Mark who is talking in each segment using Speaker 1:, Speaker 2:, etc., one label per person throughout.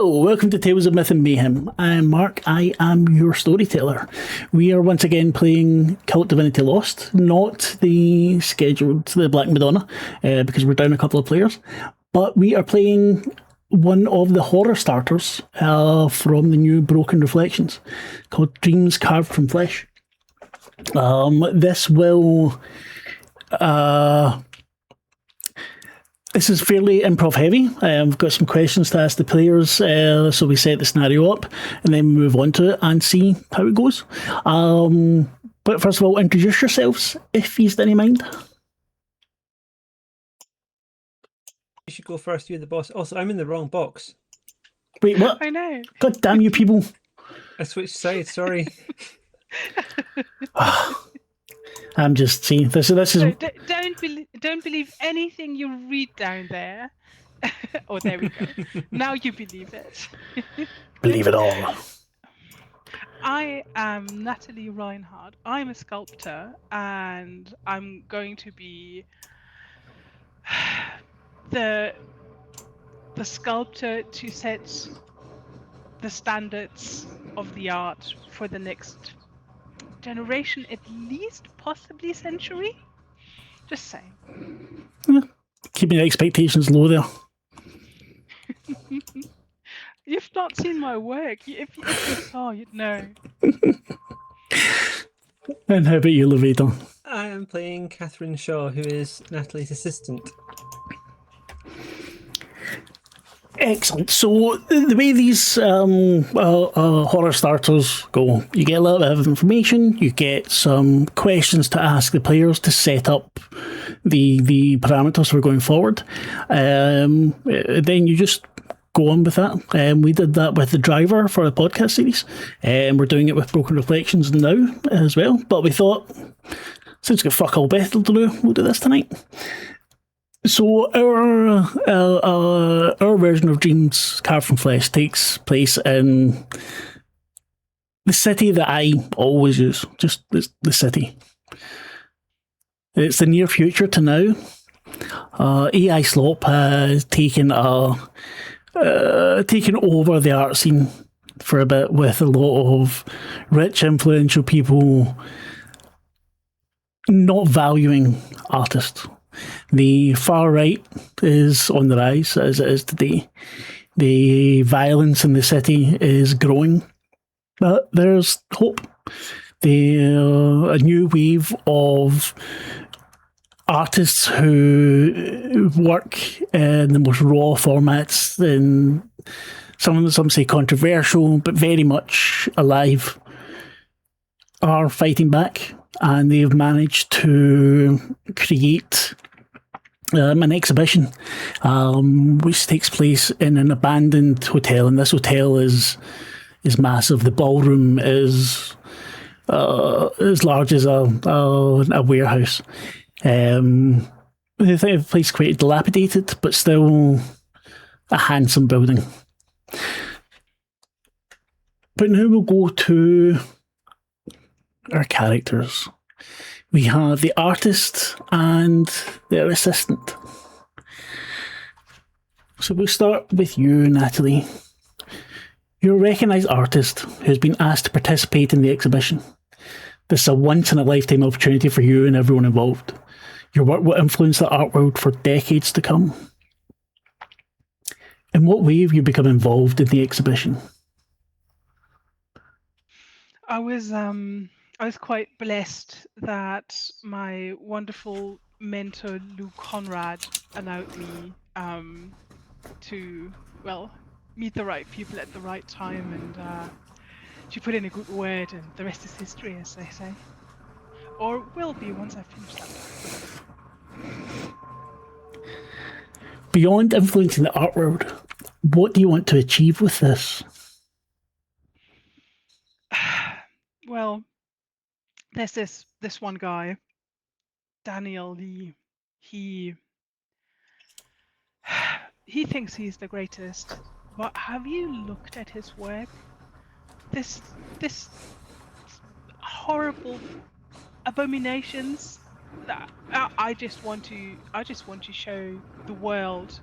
Speaker 1: Hello, welcome to Tales of Myth and Mayhem. I'm Mark, I am your storyteller. We are once again playing Kult Divinity Lost, not the scheduled the Black Madonna, because we're down a couple of players, but we are playing one of the horror starters from the new Broken Reflections, called Dreams Carved from Flesh. This is fairly improv heavy. We've got some questions to ask the players, so we set the scenario up and then we move on to it and see how it goes. But first of all, introduce yourselves, if you any mind.
Speaker 2: You should go first, you're the boss. Also, I'm in the wrong box.
Speaker 1: Wait, what?
Speaker 3: I know.
Speaker 1: God damn you people.
Speaker 2: I switched sides, sorry.
Speaker 1: I'm just seeing this is
Speaker 3: So don't believe anything you read down there. Oh, there we go. Now you believe it.
Speaker 1: believe it all.
Speaker 3: I am Natalie Reinhardt. I'm a sculptor, and I'm going to be the sculptor to set the standards of the art for the next generation, at least, possibly century. Just saying.
Speaker 1: Keeping the expectations low there.
Speaker 3: You've not seen my work. If you saw, you'd know.
Speaker 1: And how about you, Lavaita?
Speaker 2: I am playing Katherine Shaw, who is Natalie's assistant.
Speaker 1: Excellent. So the way these horror starters go, you get a little bit of information, you get some questions to ask the players to set up the parameters for going forward. Then you just go on with that. We did that with the driver for the podcast series, and we're doing it with Broken Reflections now as well. But we thought, since we've got fuck all better to do, we'll do this tonight. So our version of Dreams Carved from Flesh takes place in the city that I always use, just the city. It's the near future to now. AI Slop has taken over the art scene for a bit, with a lot of rich, influential people not valuing artists. The far right is on the rise, as it is today. The violence in the city is growing, but there's hope. A new wave of artists who work in the most raw formats, and some say controversial, but very much alive, are fighting back, and they've managed to create an exhibition which takes place in an abandoned hotel, and this hotel is massive. The ballroom is as large as a warehouse. I think the place is quite dilapidated, but still a handsome building. But now we'll go to our characters. We have the artist and their assistant. So we'll start with you, Natalie. You're a recognised artist who's been asked to participate in the exhibition. This is a once-in-a-lifetime opportunity for you and everyone involved. Your work will influence the art world for decades to come. In what way have you become involved in the exhibition?
Speaker 3: I was quite blessed that my wonderful mentor Lou Conrad allowed me to meet the right people at the right time, and she put in a good word, and the rest is history, as they say, or will be once I finish that.
Speaker 1: Beyond influencing the art world, what do you want to achieve with this?
Speaker 3: Well, there's this one guy, Daniel Lee. He thinks he's the greatest, but have you looked at his work? This horrible abominations. That I just want to show the world.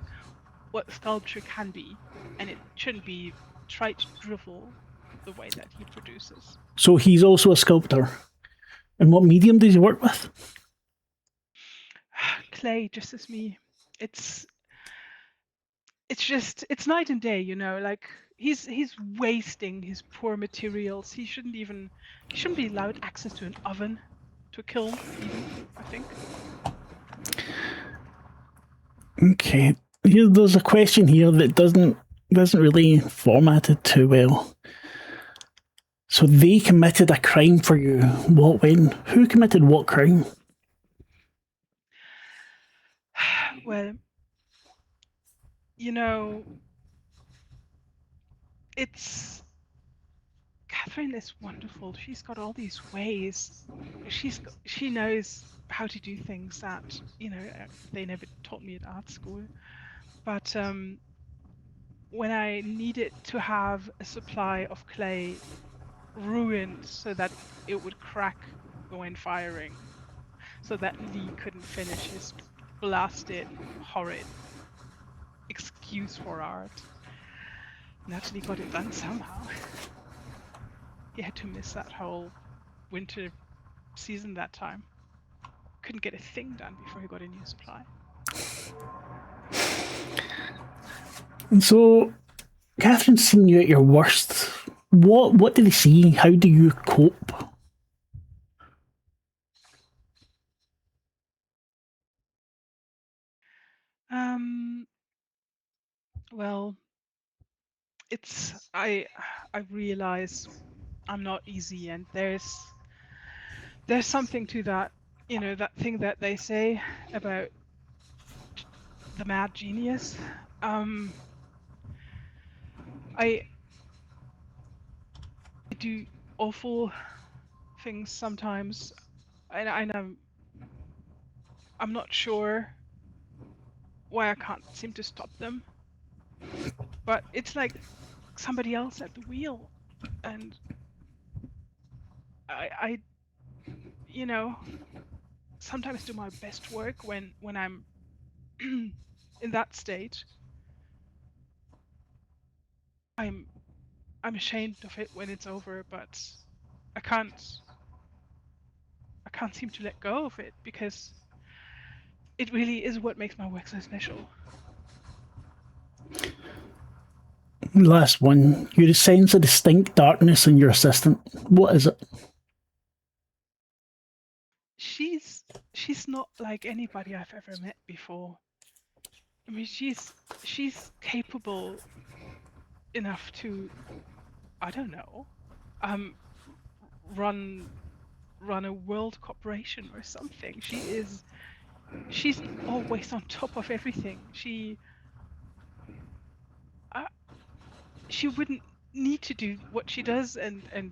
Speaker 3: what sculpture can be, and it shouldn't be trite drivel the way that he produces.
Speaker 1: So he's also a sculptor. And what medium does he work with?
Speaker 3: Clay, just as me. It's night and day, like he's wasting his poor materials. He shouldn't be allowed access to an oven, to a kiln even, I think.
Speaker 1: Okay. There's a question here that doesn't really formatted too well. So they committed a crime for you. What, when? Who committed what crime?
Speaker 3: Well, it's Katherine is wonderful. She's got all these ways. She knows how to do things that they never taught me at art school. But when I needed to have a supply of clay ruined so that it would crack when firing, so that Lee couldn't finish his blasted, horrid excuse for art, Natalie got it done somehow. He had to miss that whole winter season that time. Couldn't get a thing done before he got a new supply.
Speaker 1: And so, Catherine's seen you at your worst. What do they see? How do you cope?
Speaker 3: Well, I realize I'm not easy, and there's something to that, that thing that they say about the mad genius. I do awful things sometimes, and I'm not sure why I can't seem to stop them. But it's like somebody else at the wheel, and I sometimes do my best work when I'm in that state. I'm ashamed of it when it's over, but I can't seem to let go of it, because it really is what makes my work so special.
Speaker 1: Last one. You sense a distinct darkness in your assistant. What is it?
Speaker 3: She's not like anybody I've ever met before. I mean, she's capable enough to, I don't know, run a world corporation or something. She's always on top of everything. She wouldn't need to do what she does and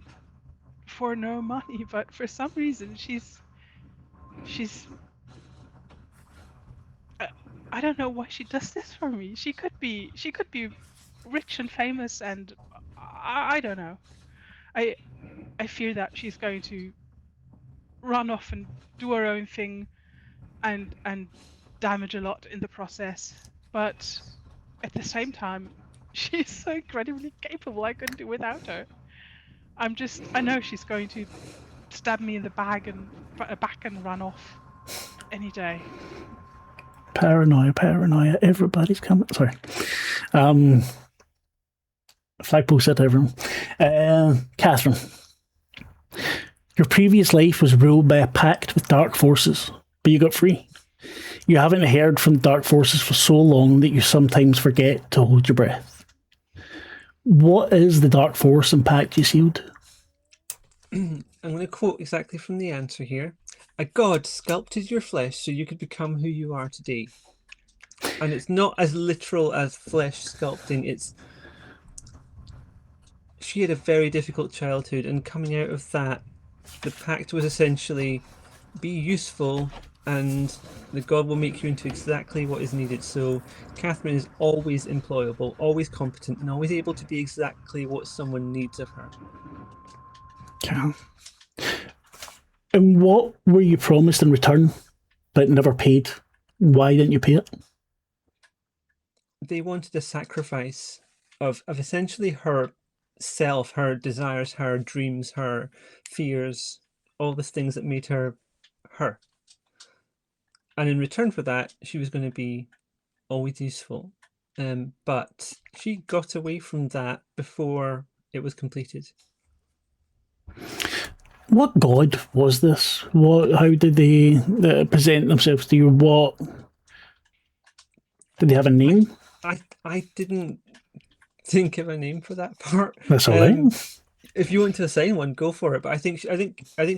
Speaker 3: for no money, but for some reason she's I don't know why she does this for me. She could be rich and famous, and I don't know. I fear that she's going to run off and do her own thing and damage a lot in the process. But at the same time, she's so incredibly capable. I couldn't do without her. I know she's going to stab me in the back and run off any day.
Speaker 1: Paranoia. Everybody's coming. Sorry. Flagpole said to everyone. Katherine, your previous life was ruled by a pact with dark forces, but you got free. You haven't heard from dark forces for so long that you sometimes forget to hold your breath. What is the dark force and pact you sealed?
Speaker 2: I'm going to quote exactly from the answer here. A god sculpted your flesh so you could become who you are today. And it's not as literal as flesh sculpting. She had a very difficult childhood, and coming out of that, the pact was essentially be useful, and the god will make you into exactly what is needed. So Katherine is always employable, always competent, and always able to be exactly what someone needs of her.
Speaker 1: Yeah. And what were you promised in return but never paid? Why didn't you pay it?
Speaker 2: they wanted a sacrifice of essentially her self, her desires, her dreams, her fears, all the things that made her her. And in return for that, she was going to be always useful. But she got away from that before it was completed.
Speaker 1: What god was this? How did they present themselves to you? What did they have a name?
Speaker 2: I didn't think of a name for that part.
Speaker 1: That's all right.
Speaker 2: If you want to assign one, go for it. But I think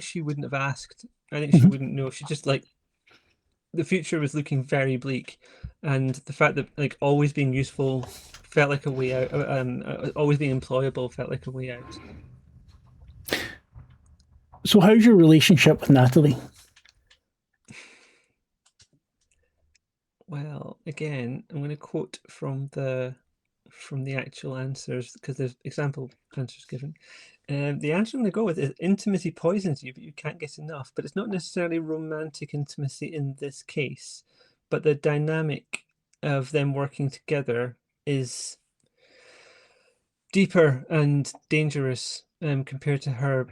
Speaker 2: she wouldn't have asked. I think she wouldn't know. She just like the future was looking very bleak, and the fact that like always being useful felt like a way out. Always being employable felt like a way out.
Speaker 1: So, how's your relationship with Natalie?
Speaker 2: Well, again, I'm going to quote from the actual answers because there's example answers given. The answer I'm going to go with is intimacy poisons you, but you can't get enough. But it's not necessarily romantic intimacy in this case, but the dynamic of them working together is deeper and dangerous compared to her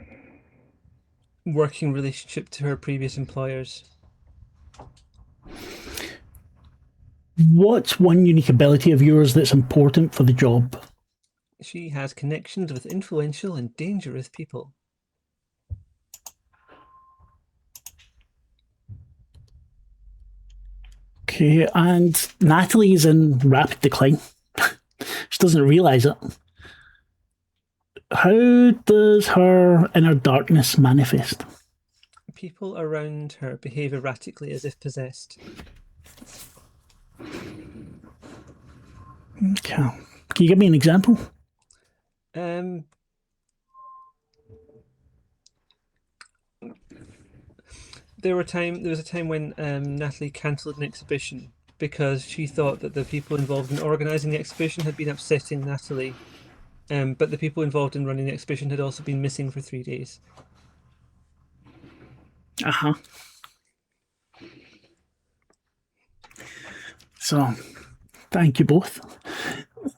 Speaker 2: working relationship to her previous employers.
Speaker 1: What's one unique ability of yours that's important for the job?
Speaker 2: She has connections with influential and dangerous people.
Speaker 1: Okay, and Natalie is in rapid decline. She doesn't realise it. How does her inner darkness manifest?
Speaker 2: People around her behave erratically as if possessed.
Speaker 1: Okay. Can you give me an example?
Speaker 2: There was a time when Natalie cancelled an exhibition because she thought that the people involved in organising the exhibition had been upsetting Natalie, but the people involved in running the exhibition had also been missing for 3 days.
Speaker 1: Uh-huh. So, thank you both.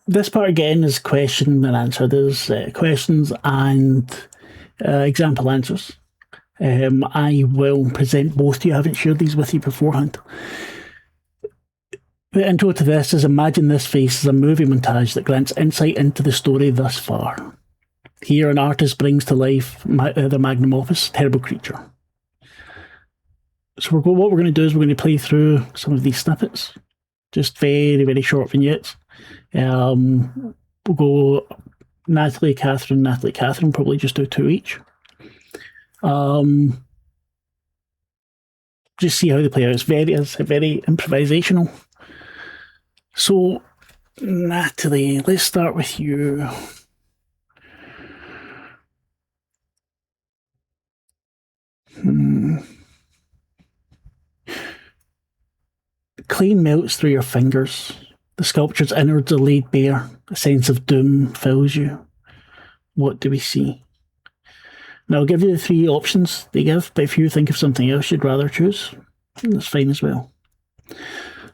Speaker 1: This part again is question and answer. There's questions and example answers. I will present both to you. I haven't shared these with you beforehand. The intro to this is imagine this face as a movie montage that grants insight into the story thus far. Here, an artist brings to life the magnum opus, Terrible Creature. So what we're going to do is we're going to play through some of these snippets, just very, very short vignettes. We'll go Natalie, Katherine, probably just do 2 each. Just see how they play out. It's very improvisational. So, Natalie, let's start with you. Clay melts through your fingers. The sculpture's innards are laid bare. A sense of doom fills you. What do we see? Now, I'll give you the 3 options they give, but if you think of something else you'd rather choose, that's fine as well.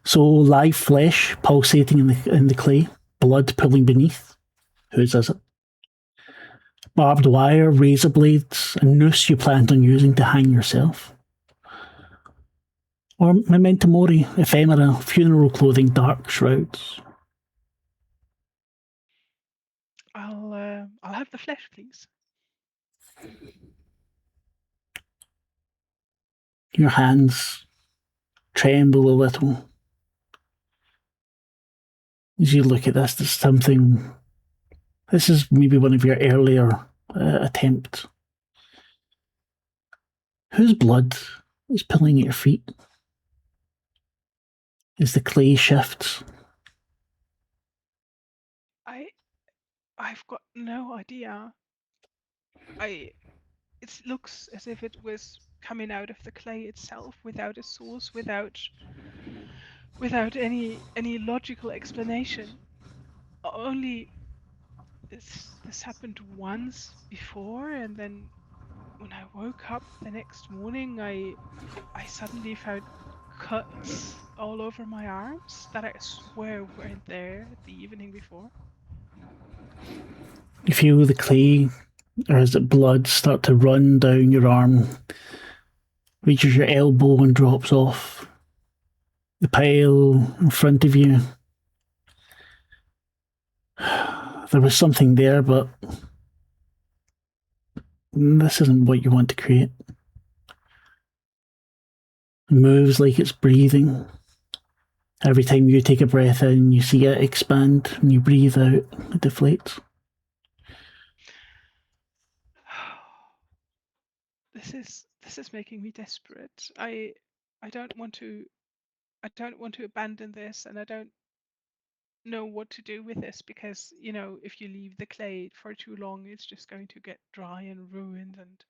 Speaker 1: So, live flesh pulsating in the clay, blood pooling beneath. Whose is it? Barbed wire, razor blades, a noose you planned on using to hang yourself. Or memento mori, ephemera, funeral clothing, dark shrouds.
Speaker 3: I'll have the flesh, please.
Speaker 1: Your hands tremble a little as you look at this. This is maybe one of your earlier attempts. Whose blood is pulling at your feet as the clay shifts?
Speaker 3: I've got no idea. It looks as if it was coming out of the clay itself, without a source, without any logical explanation. Only this happened once before, and then when I woke up the next morning, I suddenly felt cuts all over my arms that I swear weren't there the evening before.
Speaker 1: You feel the clay, or is it blood, start to run down your arm, reaches your elbow and drops off. The pile in front of you. There was something there, but this isn't what you want to create. It moves like it's breathing. Every time you take a breath in, you see it expand. When you breathe out, it deflates.
Speaker 3: This is making me desperate. I don't want to abandon this, and I don't know what to do with this, because if you leave the clay for too long, it's just going to get dry and ruined, and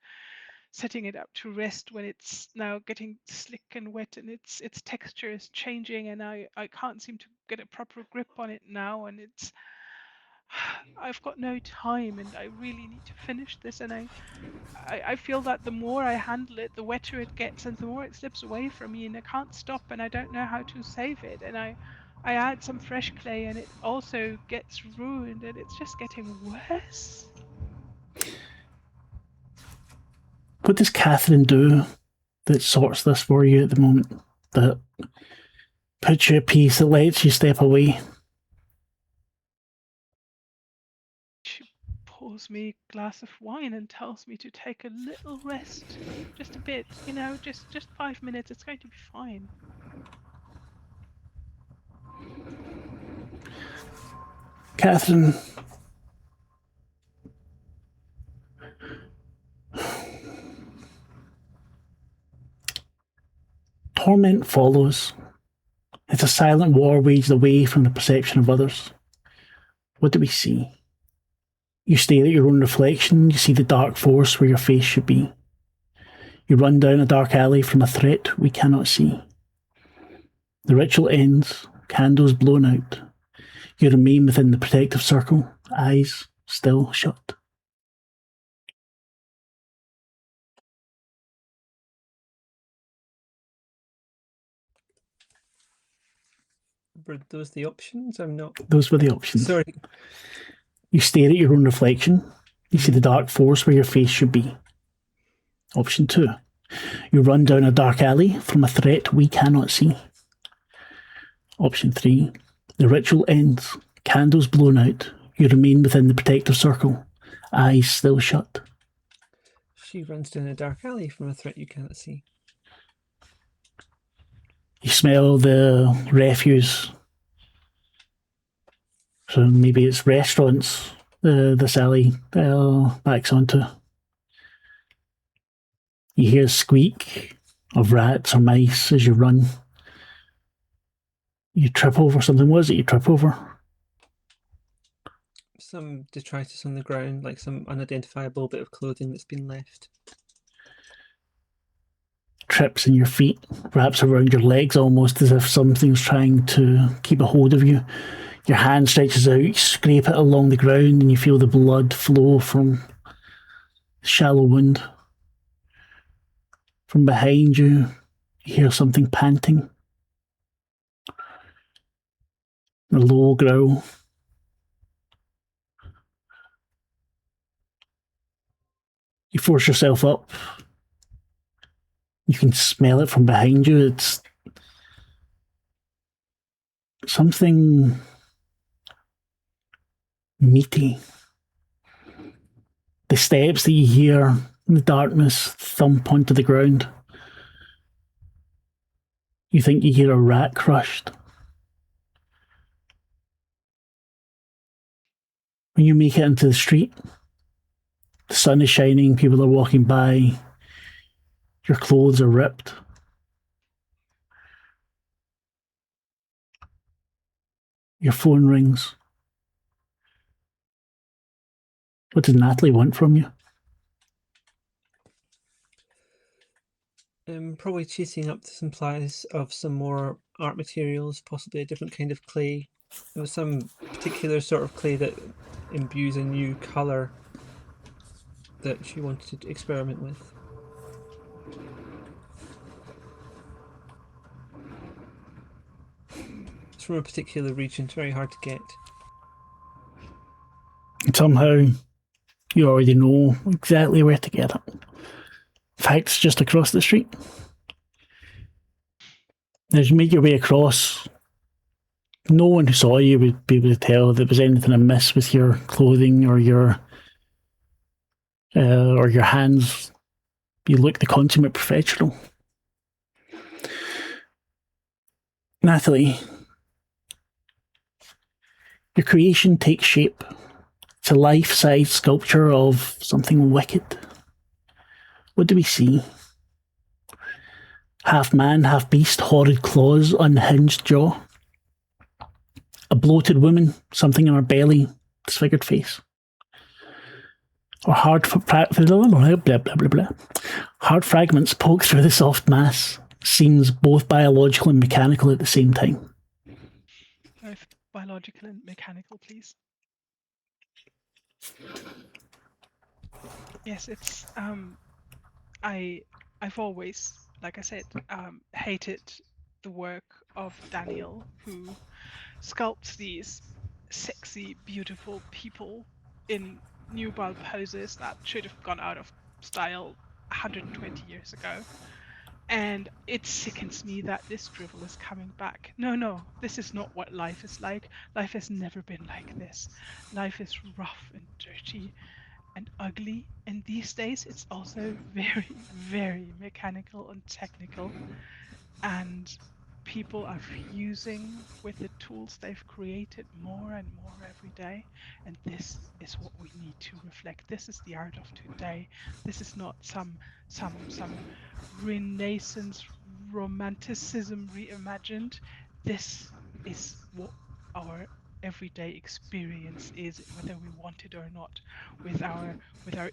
Speaker 3: setting it up to rest when it's now getting slick and wet and its texture is changing, and I can't seem to get a proper grip on it now, and I've got no time, and I really need to finish this, and I feel that the more I handle it, the wetter it gets, and the more it slips away from me, and I can't stop, and I don't know how to save it, and I add some fresh clay, and it also gets ruined, and it's just getting worse.
Speaker 1: What does Katherine do that sorts this for you at the moment? That puts you at peace, that lets you step away?
Speaker 3: She pours me a glass of wine and tells me to take a little rest. Just a bit, just 5 minutes. It's going to be fine.
Speaker 1: Katherine, torment follows. It's a silent war waged away from the perception of others. What do we see? You stare at your own reflection, you see the dark force where your face should be. You run down a dark alley from a threat we cannot see. The ritual ends, candles blown out. You remain within the protective circle, eyes still shut.
Speaker 2: Were those the options? I'm not.
Speaker 1: Those were the options.
Speaker 2: Sorry.
Speaker 1: You stare at your own reflection. You see the dark force where your face should be. Option 2. You run down a dark alley from a threat we cannot see. Option 3. The ritual ends. Candles blown out. You remain within the protective circle. Eyes still shut.
Speaker 2: She runs down a dark alley from a threat you cannot see.
Speaker 1: You smell the refuse. So maybe it's restaurants this alley backs onto. You hear a squeak of rats or mice as you run. You trip over something. What is it you trip over?
Speaker 2: Some detritus on the ground, like some unidentifiable bit of clothing that's been left.
Speaker 1: Trips in your feet, perhaps around your legs, almost as if something's trying to keep a hold of you. Your hand stretches out, you scrape it along the ground, and you feel the blood flow from the shallow wound. From behind you, you hear something panting. A low growl. You force yourself up. You can smell it from behind you. It's something meaty. The steps that you hear in the darkness thump onto the ground. You think you hear a rat crushed. When you make it into the street, the sun is shining, people are walking by, your clothes are ripped. Your phone rings. What does Natalie want from you?
Speaker 2: Probably chasing up the supplies of some more art materials, possibly a different kind of clay. There was some particular sort of clay that imbues a new colour that she wanted to experiment with. from a particular region. It's very hard to get.
Speaker 1: Somehow, you already know exactly where to get it. In fact, it's just across the street. As you make your way across, no one who saw you would be able to tell if there was anything amiss with your clothing or your hands. You look the consummate professional. Natalie, your creation takes shape. It's a life-size sculpture of something wicked. What do we see? Half man, half beast, horrid claws, unhinged jaw. A bloated woman, something in her belly, disfigured face. Or hard fragments poke through the soft mass. Seems both biological and mechanical at the same time.
Speaker 3: Both biological and mechanical, please. Yes, it's I've always, like I said, hated the work of Daniel, who sculpts these sexy, beautiful people in nubile poses that should have gone out of style 120 years ago. And it sickens me that this drivel is coming back. No, this is not what life is like. Life has never been like this. Life is rough and dirty and ugly. And these days, it's also very, very mechanical and technical. And people are fusing with the tools they've created more and more every day. And this is what we need to reflect. This is the art of today. This is not some Renaissance romanticism reimagined. This is what our everyday experience is, whether we want it or not, with our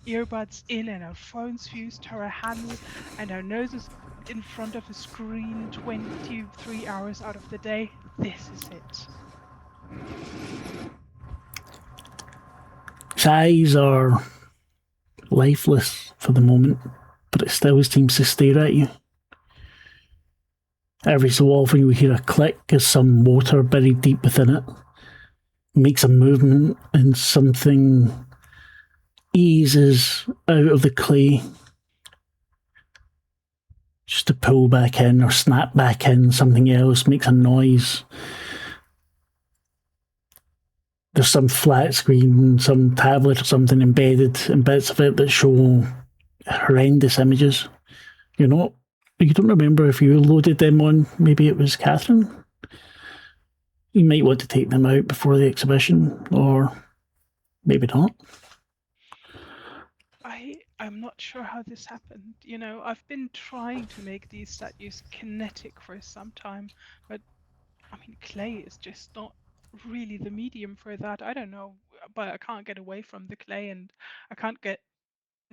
Speaker 3: earbuds in and our phones fused to our hands and our noses in front of a screen 23 hours out of the day. This is it.
Speaker 1: His eyes are lifeless for the moment, but it still seems to stare at you. Every so often you hear a click as some motor buried deep within it makes a movement and something eases out of the clay just to pull back in or snap back in. Something else makes a noise. There's some flat screen, some tablet or something embedded in bits of it that show horrendous images. You don't remember if you loaded them on, maybe it was Katherine? You might want to take them out before the exhibition, or maybe not.
Speaker 3: I'm not sure how this happened. I've been trying to make these statues kinetic for some time, but clay is just not really the medium for that. I don't know, but I can't get away from the clay, and I can't get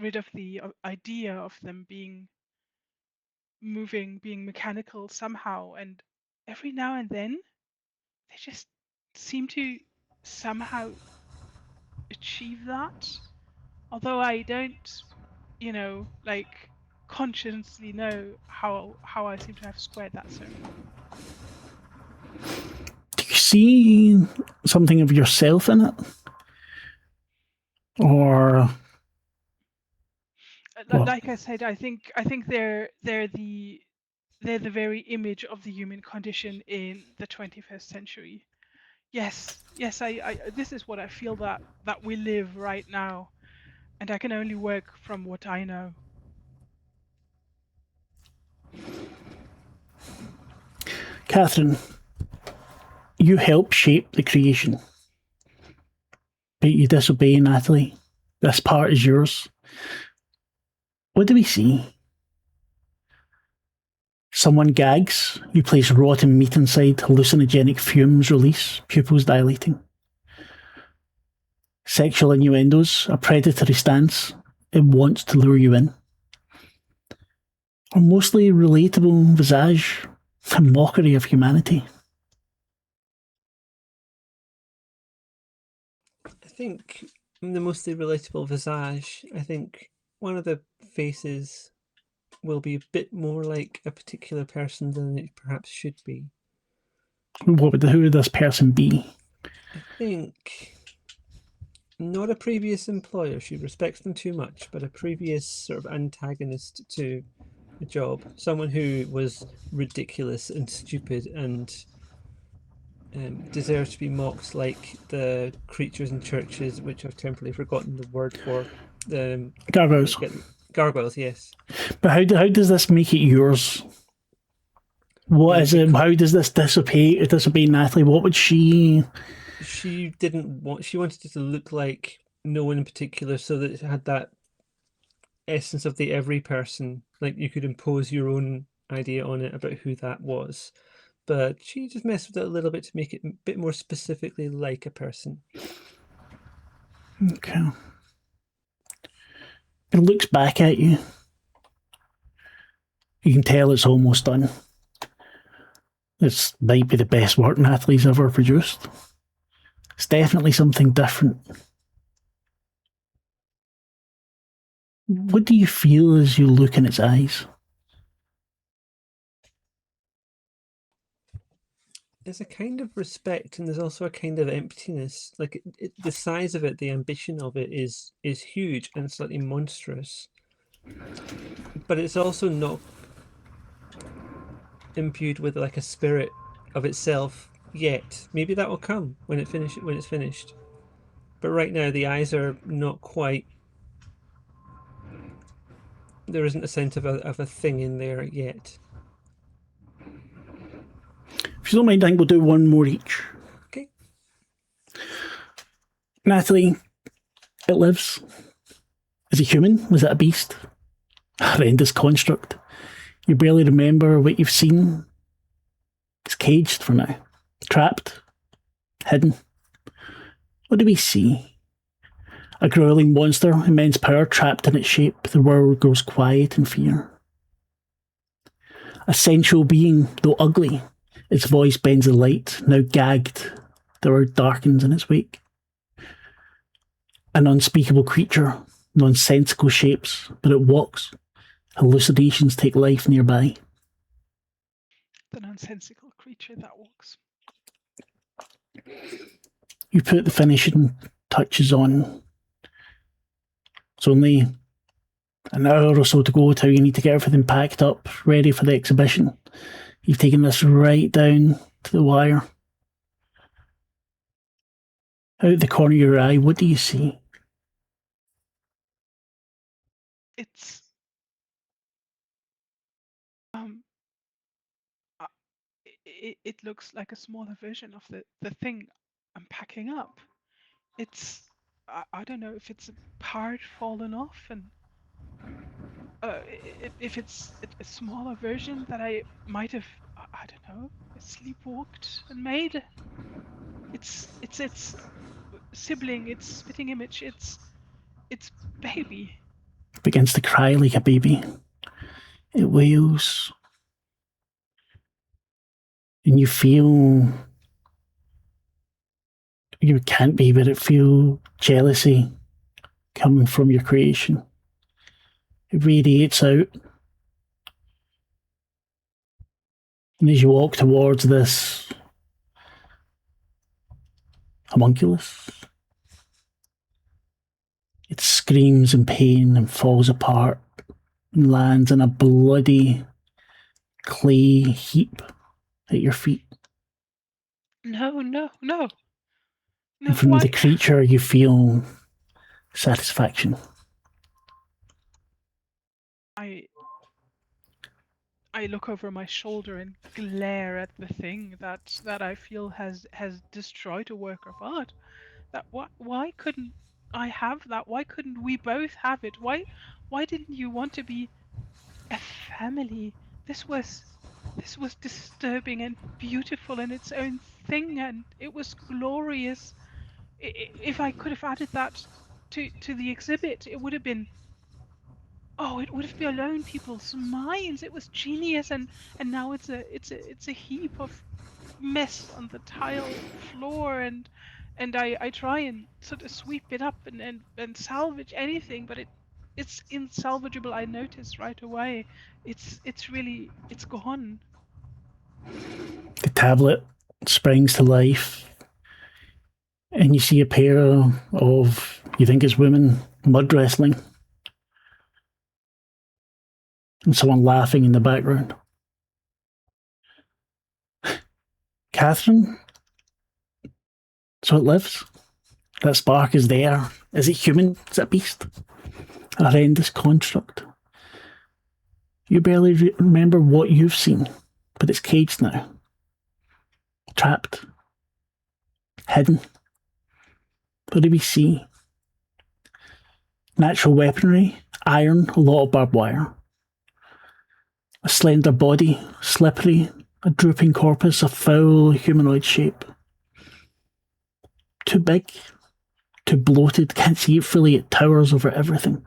Speaker 3: rid of the idea of them being mechanical somehow. And every now and then, they just seem to somehow achieve that. Although I don't, consciously know how I seem to have squared that circle.
Speaker 1: Do you see something of yourself in it? Or
Speaker 3: like I said, I think they're the very image of the human condition in the 21st century. Yes, I this is what I feel that we live right now, and I can only work from what I know.
Speaker 1: Katherine, you help shape the creation, but you disobey Natalie. This part is yours. What do we see? Someone gags, you place rotten meat inside, hallucinogenic fumes release, pupils dilating. Sexual innuendos, a predatory stance, it wants to lure you in. A mostly relatable visage, a mockery of humanity.
Speaker 2: I think the mostly relatable visage, I think one of the faces will be a bit more like a particular person than it perhaps should be.
Speaker 1: Who would this person be?
Speaker 2: I think not a previous employer. She respects them too much, but a previous sort of antagonist to a job. Someone who was ridiculous and stupid and deserves to be mocked, like the creatures in churches, which I've temporarily forgotten the word for.
Speaker 1: Gargoyles.
Speaker 2: Gargoyles, yes.
Speaker 1: But how does this make it yours? What is it? How does this disobey Natalie? What would she?
Speaker 2: She didn't want. She wanted it to look like no one in particular, so that it had that essence of the every person. Like you could impose your own idea on it about who that was. But she just messed with it a little bit to make it a bit more specifically like a person.
Speaker 1: Okay. It looks back at you. You can tell it's almost done. This might be the best work Natalie's ever produced. It's definitely something different. What do you feel as you look in its eyes?
Speaker 2: There's a kind of respect, and there's also a kind of emptiness. Like the size of it, the ambition of it is huge and slightly monstrous. But it's also not imbued with like a spirit of itself yet. Maybe that will come when it's finished. But right now, the eyes are not quite. There isn't a sense of a thing in there yet.
Speaker 1: If you don't mind, I think we'll do one more each.
Speaker 2: Okay.
Speaker 1: Natalie, it lives. Is it human? Was it a beast? Horrendous construct. You barely remember what you've seen. It's caged for now. Trapped. Hidden. What do we see? A growling monster, immense power trapped in its shape. The world grows quiet in fear. A sensual being, though ugly. Its voice bends the light, now gagged. The world darkens in its wake. An unspeakable creature, nonsensical shapes, but it walks. Hallucinations take life nearby.
Speaker 3: The nonsensical creature that walks.
Speaker 1: You put the finishing touches on. It's only an hour or so to go till you need to get everything packed up, ready for the exhibition. You've taken this right down to the wire. Out the corner of your eye, what do you see?
Speaker 3: It's it looks like a smaller version of the thing I'm packing up. It's I don't know if it's a part fallen off, and if it's a smaller version that I might have, I don't know, sleepwalked and made. It's sibling, its spitting image, it's baby.
Speaker 1: It begins to cry like a baby. It wails. And you feel, you can't be, but it feel jealousy coming from your creation. It radiates out. And as you walk towards this homunculus, it screams in pain and falls apart and lands in a bloody clay heap at your feet.
Speaker 3: No.
Speaker 1: And from the creature, you feel satisfaction.
Speaker 3: I look over my shoulder and glare at the thing that I feel has destroyed a work of art. That why couldn't I have that? Why couldn't we both have it? Why didn't you want to be a family? This was disturbing and beautiful in its own thing, and it was glorious. If I could have added that to the exhibit, it would have been. Oh, it would have blown people's minds. It was genius, and now it's a heap of mess on the tile floor, and I try and sort of sweep it up and salvage anything, but it's insalvageable. I notice right away. It's gone.
Speaker 1: The tablet springs to life, and you see a pair of, you think it's women, mud wrestling, and someone laughing in the background. Katherine? So it lives? That spark is there. Is it human? Is it a beast? A horrendous construct. You barely remember what you've seen, but it's caged now. Trapped. Hidden. What do we see? Natural weaponry, iron, a lot of barbed wire. A slender body, slippery, a drooping corpus, a foul humanoid shape. Too big, too bloated, can't see it fully, it towers over everything.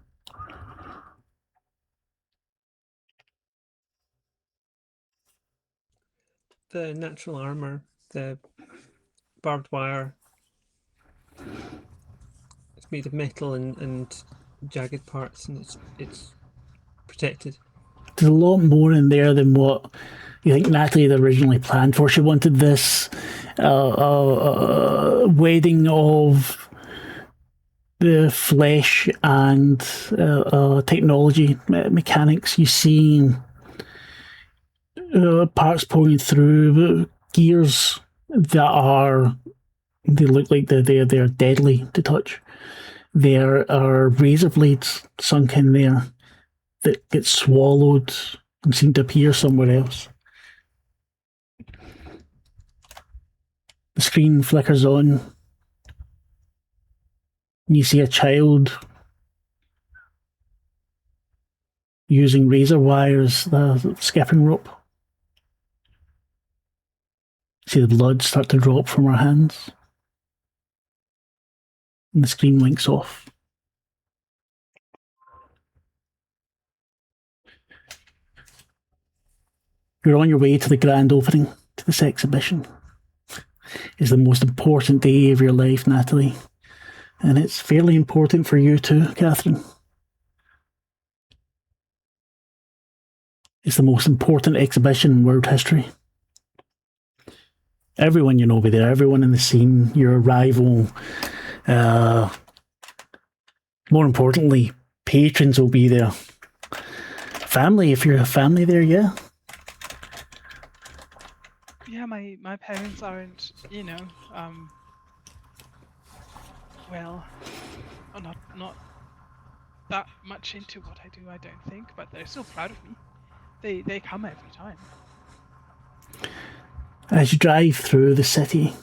Speaker 2: The natural armor, the barbed wire, it's made of metal and jagged parts, and it's protected.
Speaker 1: There's a lot more in there than what you think Natalie had originally planned for. She wanted this wedding of the flesh and technology, mechanics. You see parts pouring through, gears that they look like they're deadly to touch. There are razor blades sunk in there that get swallowed and seem to appear somewhere else. The screen flickers on. And you see a child using razor wires, the skipping rope. See the blood start to drop from her hands. And the screen winks off. You're on your way to the grand opening to this exhibition. It's the most important day of your life, Natalie. And it's fairly important for you too, Katherine. It's the most important exhibition in world history. Everyone you know will be there, everyone in the scene, your rival, more importantly, patrons will be there. Family, if you're a family there, yeah.
Speaker 3: Yeah, my parents aren't, well, not that much into what I do, I don't think, but they're still proud of me. They come every time.
Speaker 1: As you drive through the city,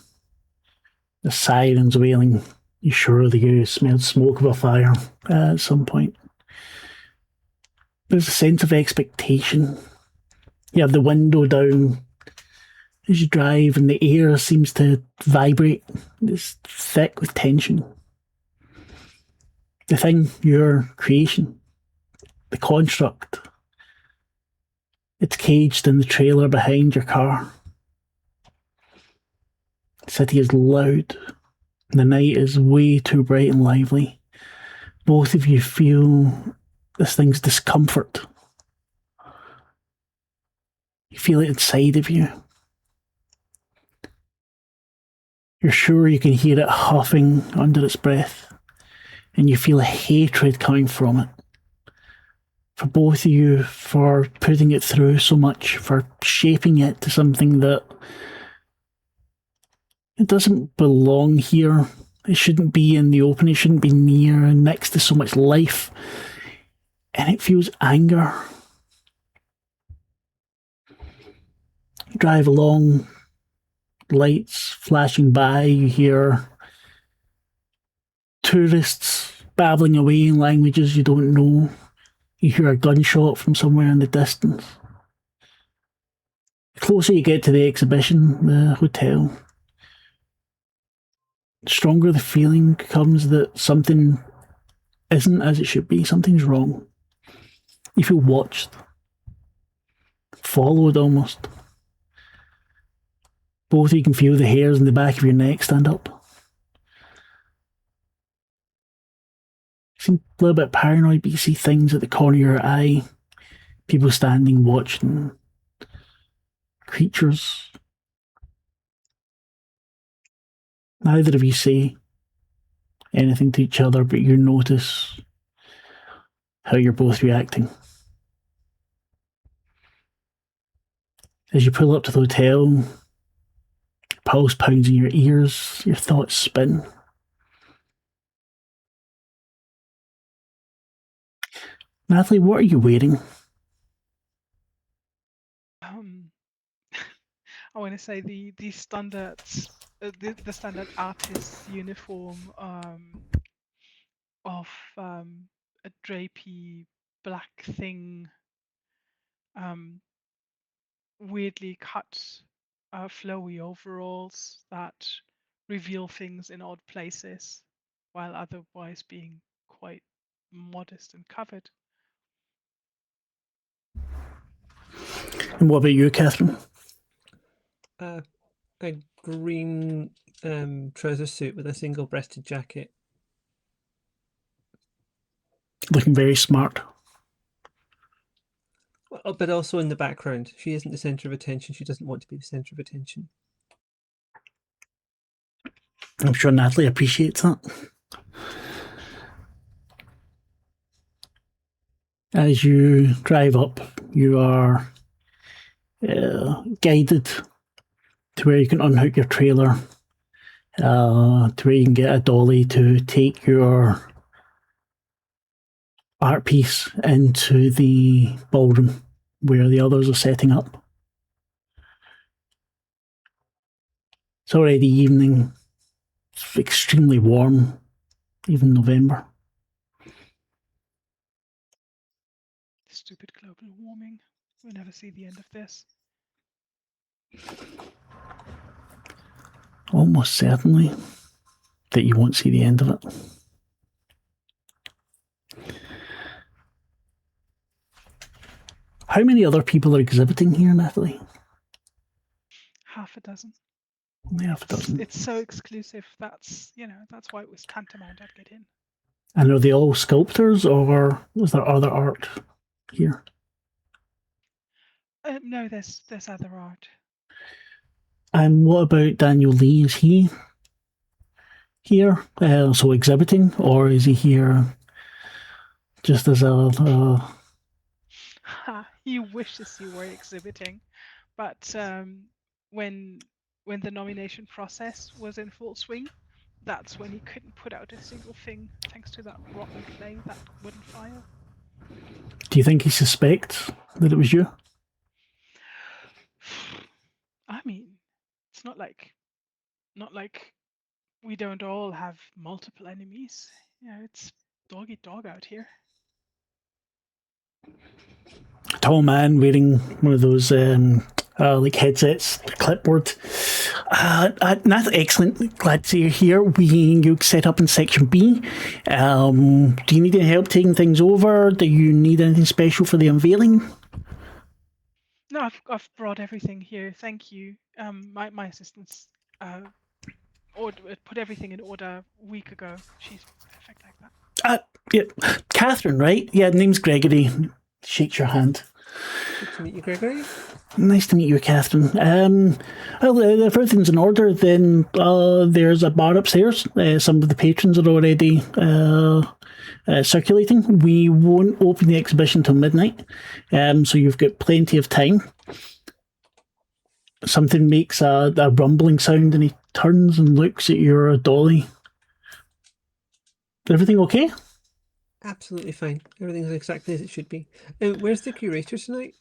Speaker 1: the sirens wailing, you're sure that you smelled smoke of a fire at some point. There's a sense of expectation. You have the window down as you drive, and the air seems to vibrate. It's thick with tension. The thing, your creation, the construct, it's caged in the trailer behind your car. The city is loud. The night is way too bright and lively. Both of you feel this thing's discomfort. You feel it inside of you. You're sure you can hear it huffing under its breath, and you feel a hatred coming from it. For both of you, for putting it through so much, for shaping it to something that it doesn't belong here. It shouldn't be in the open. It shouldn't be near and next to so much life. And it feels anger. You drive along, lights flashing by, you hear tourists babbling away in languages you don't know. You hear a gunshot from somewhere in the distance. The closer you get to the exhibition, the hotel, the stronger the feeling becomes that something isn't as it should be. Something's wrong. You feel watched, followed almost. Both of you can feel the hairs in the back of your neck stand up. You seem a little bit paranoid, but you see things at the corner of your eye. People standing, watching. Creatures. Neither of you say anything to each other, but you notice how you're both reacting. As you pull up to the hotel, your pulse pounds in your ears, your thoughts spin. Natalie, what are you wearing?
Speaker 3: I want to say the standard the standard artist uniform of a drapey black thing, weirdly cut flowy overalls that reveal things in odd places while otherwise being quite modest and covered.
Speaker 1: And what about you, Katherine?
Speaker 2: A green trouser suit with a single-breasted jacket.
Speaker 1: Looking very smart.
Speaker 2: Well, but also in the background. She isn't the centre of attention. She doesn't want to be the centre of attention.
Speaker 1: I'm sure Natalie appreciates that. As you drive up, you are guided to where you can unhook your trailer, to where you can get a dolly to take your art piece into the ballroom where the others are setting up. It's already evening. It's extremely warm, even November.
Speaker 3: Stupid global warming. We'll never see the end of this.
Speaker 1: Almost certainly that you won't see the end of it. How many other people are exhibiting here, Natalie?
Speaker 3: Half a dozen.
Speaker 1: Only half a dozen.
Speaker 3: It's so exclusive. That's why it was tantamount I'd get in.
Speaker 1: And are they all sculptors, or was there other art here?
Speaker 3: No, there's other art.
Speaker 1: And what about Daniel Lee? Is he here, so exhibiting, or is he here just as a
Speaker 3: He wishes he were exhibiting, but when the nomination process was in full swing, that's when he couldn't put out a single thing thanks to that rotten clay that wouldn't fire.
Speaker 1: Do you think he suspects that it was you?
Speaker 3: I mean, it's not like we don't all have multiple enemies. It's dog eat dog out here.
Speaker 1: A tall man wearing one of those like headsets, clipboard. That's excellent. Glad to see you here. You set up in section B. Do you need any help taking things over? Do you need anything special for the unveiling?
Speaker 3: No, I've brought everything here. Thank you. My assistant's put everything in order a week ago. She's perfect like that.
Speaker 1: Yeah, Katherine, right? Yeah, name's Gregory. Shakes your hand.
Speaker 2: Good to meet you, Gregory.
Speaker 1: Nice to meet you, Katherine. Well, if everything's in order, then there's a bar upstairs. Some of the patrons are already circulating. We won't open the exhibition till midnight, so you've got plenty of time. Something makes a rumbling sound, and he turns and looks at your dolly. Everything okay?
Speaker 2: Absolutely fine. Everything's exactly as it should be. Where's the curator tonight?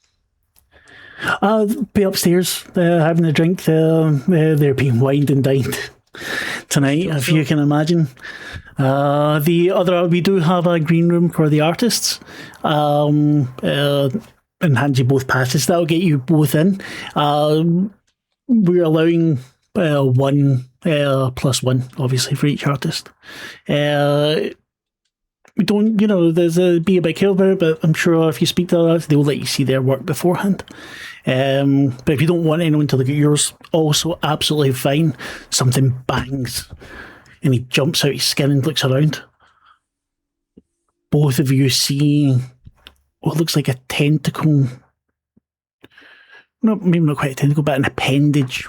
Speaker 1: Be upstairs having a drink. They're being wined and dined tonight, if you can imagine. We do have a green room for the artists, and hand you both passes. That'll get you both in. We're allowing 1 plus 1, obviously, for each artist. We don't, there's be a bit careful about it, but I'm sure if you speak to others, they'll let you see their work beforehand. But if you don't want anyone to look at yours, also absolutely fine. Something bangs, and he jumps out his skin and looks around. Both of you see what looks like a tentacle. No, maybe not quite a tentacle, but an appendage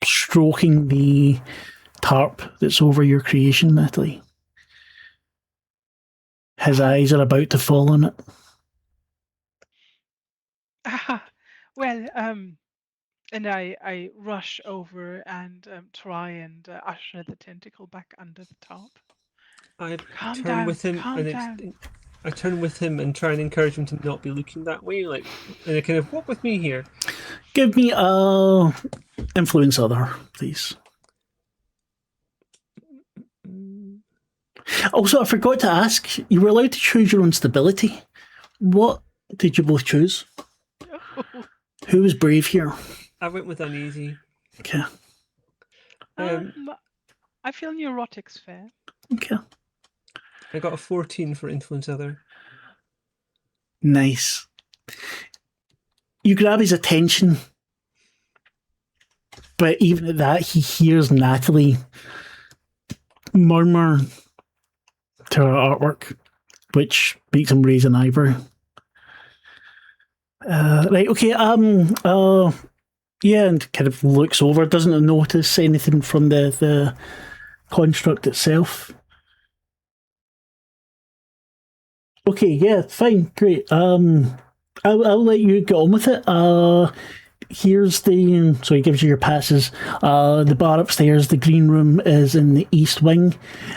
Speaker 1: stroking the tarp that's over your creation, Natalie. His eyes are about to fall on it.
Speaker 3: Well, and I rush over and try and usher the tentacle back under the tarp.
Speaker 2: I
Speaker 3: Calm
Speaker 2: turn
Speaker 3: down,
Speaker 2: with him
Speaker 3: calm down.
Speaker 2: I turn with him and try and encourage him to not be looking that way, like, and I kind of walk with me here.
Speaker 1: Give me a influence other, please. Also, I forgot to ask, you were allowed to choose your own stability. What did you both choose? Who was brave here?
Speaker 2: I went with uneasy.
Speaker 1: Okay.
Speaker 3: I feel neurotic's fair.
Speaker 1: Okay.
Speaker 2: I got a 14 for influence other.
Speaker 1: Nice. You grab his attention, but even at that, he hears Natalie murmur to her artwork, which makes him raise an eyebrow. Right, okay, yeah, and kind of looks over, doesn't notice anything from the construct itself. Okay, yeah, fine, great. I'll let you get on with it. Here's the, so he gives you your passes. The bar upstairs, the green room is in the east wing.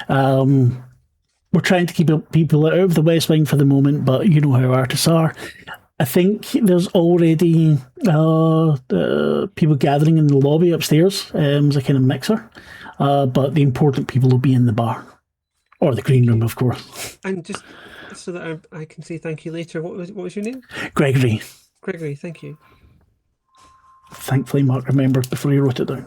Speaker 1: We're trying to keep people out of the west wing for the moment, but you know how artists are. I think there's already people gathering in the lobby upstairs as a kind of mixer, but the important people will be in the bar. Or the green room, of course.
Speaker 2: And just so that I can say thank you later, what was your name?
Speaker 1: Gregory.
Speaker 2: Gregory, thank you.
Speaker 1: Thankfully, Marc remembered before he wrote it down.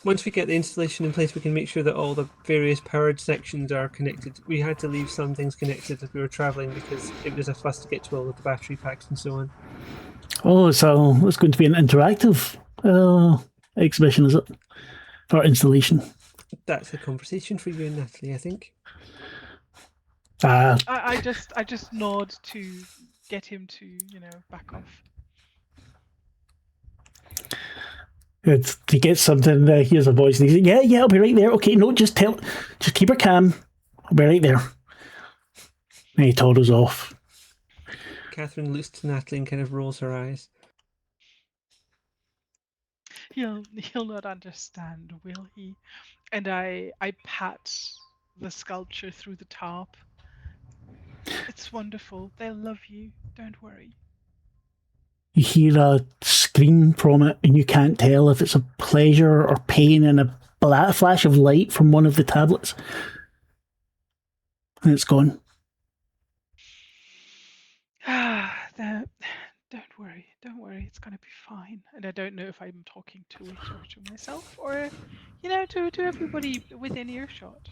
Speaker 2: Once we get the installation in place, we can make sure that all the various powered sections are connected. We had to leave some things connected as we were travelling because it was a fuss to get to all of the battery packs and so on.
Speaker 1: Oh, so it's going to be an interactive exhibition, is it? Or installation?
Speaker 2: That's a conversation for you and Natalie, I think.
Speaker 3: I just nod to get him to, back off.
Speaker 1: He gets something, hears a voice, and he's like, yeah, I'll be right there. Okay, no, just keep her calm. I'll be right there. And he toddles off.
Speaker 2: Katherine looks to Natalie and kind of rolls her eyes.
Speaker 3: He'll not understand, will he? And I pat the sculpture through the tarp. It's wonderful. They'll love you. Don't worry.
Speaker 1: You hear a scream from it, and you can't tell if it's a pleasure or pain, and a flash of light from one of the tablets. And it's gone.
Speaker 3: Don't worry, it's gonna be fine. And I don't know if I'm talking to it or to myself, or to everybody within earshot.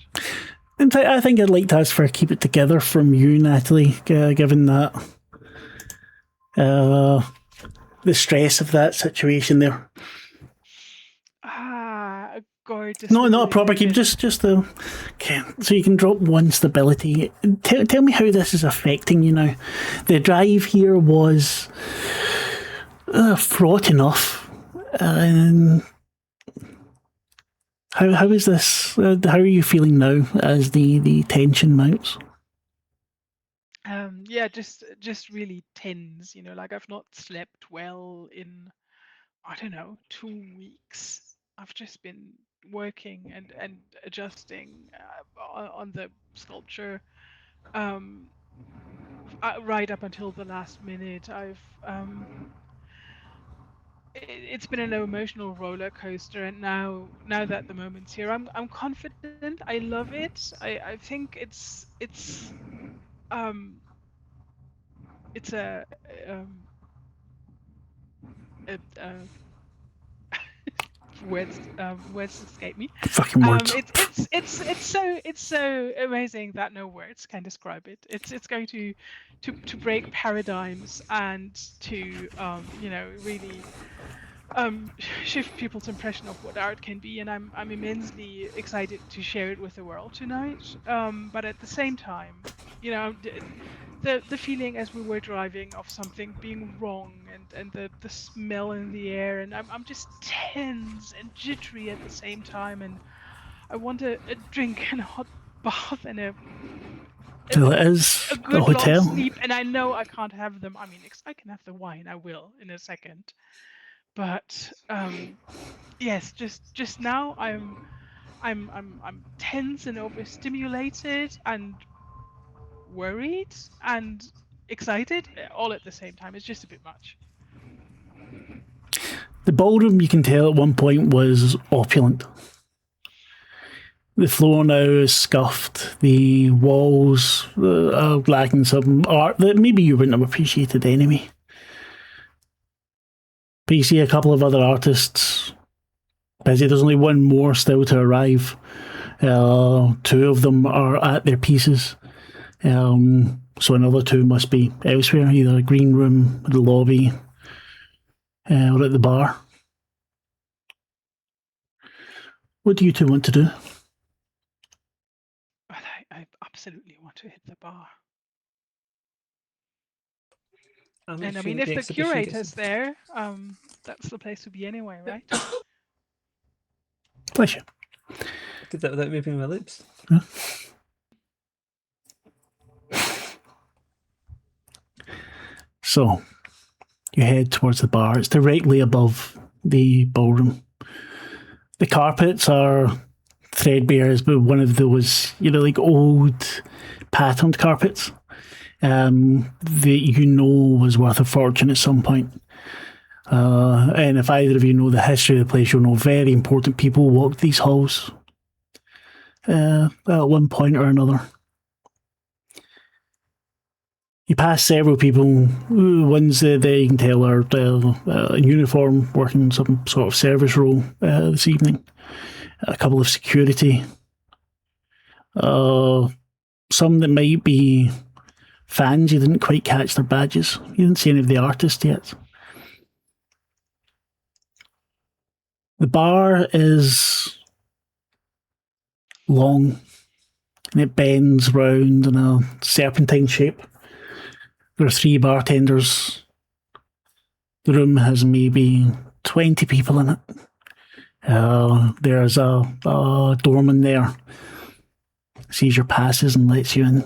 Speaker 1: In fact, I think I'd like to ask for a keep it together from you, Natalie, given that the stress of that situation there.
Speaker 3: Gorgeous.
Speaker 1: No, not a proper keep, just the. Okay, so you can drop one stability. Tell me how this is affecting you now. The drive here was fraught enough. How is this? How are you feeling now as the tension mounts?
Speaker 3: Yeah, just really tense. Like I've not slept well in, I don't know, 2 weeks. I've just been working and adjusting on the sculpture right up until the last minute. It's been an emotional roller coaster, and now that the moment's here, I'm confident. I love it. I think it's a words escape me.
Speaker 1: Fucking words.
Speaker 3: It's so amazing that no words can describe it. It's going to break paradigms and to really shift people's impression of what art can be, and I'm immensely excited to share it with the world tonight. But at the same time, the feeling as we were driving of something being wrong, and the smell in the air, and I'm just tense and jittery at the same time, and I want a drink and a hot bath and a
Speaker 1: So it is
Speaker 3: a
Speaker 1: the
Speaker 3: good long
Speaker 1: hotel.
Speaker 3: sleep, and I know I can't have them. I mean, I can have the wine. I will in a second, but yes, just now I'm tense and overstimulated and worried and excited all at the same time. It's just a bit much.
Speaker 1: The ballroom, you can tell at one point, was opulent. The floor now is scuffed. The walls are lacking some art that maybe you wouldn't have appreciated anyway. But you see a couple of other artists busy. There's only one more still to arrive. Two of them are at their pieces. So another two must be elsewhere, either a green room, the lobby, or at the bar. What do you two want to do?
Speaker 3: But I absolutely want to hit the bar. And I mean, if the curator's there, that's the place to be anyway, right?
Speaker 1: Bless you.
Speaker 2: I did that without moving my lips.
Speaker 1: Huh? So, you head towards the bar. It's directly above the ballroom. The carpets are threadbare, but one of those, like old patterned carpets that you know was worth a fortune at some point. And if either of you know the history of the place, you'll know very important people walked these halls at one point or another. You pass several people, ones that you can tell are in uniform, working some sort of service role this evening. A couple of security. Some that might be fans. You didn't quite catch their badges. You didn't see any of the artists yet. The bar is long and it bends round in a serpentine shape. There are 3 bartenders. The room has maybe 20 people in it. There's a doorman there. Sees your passes and lets you in.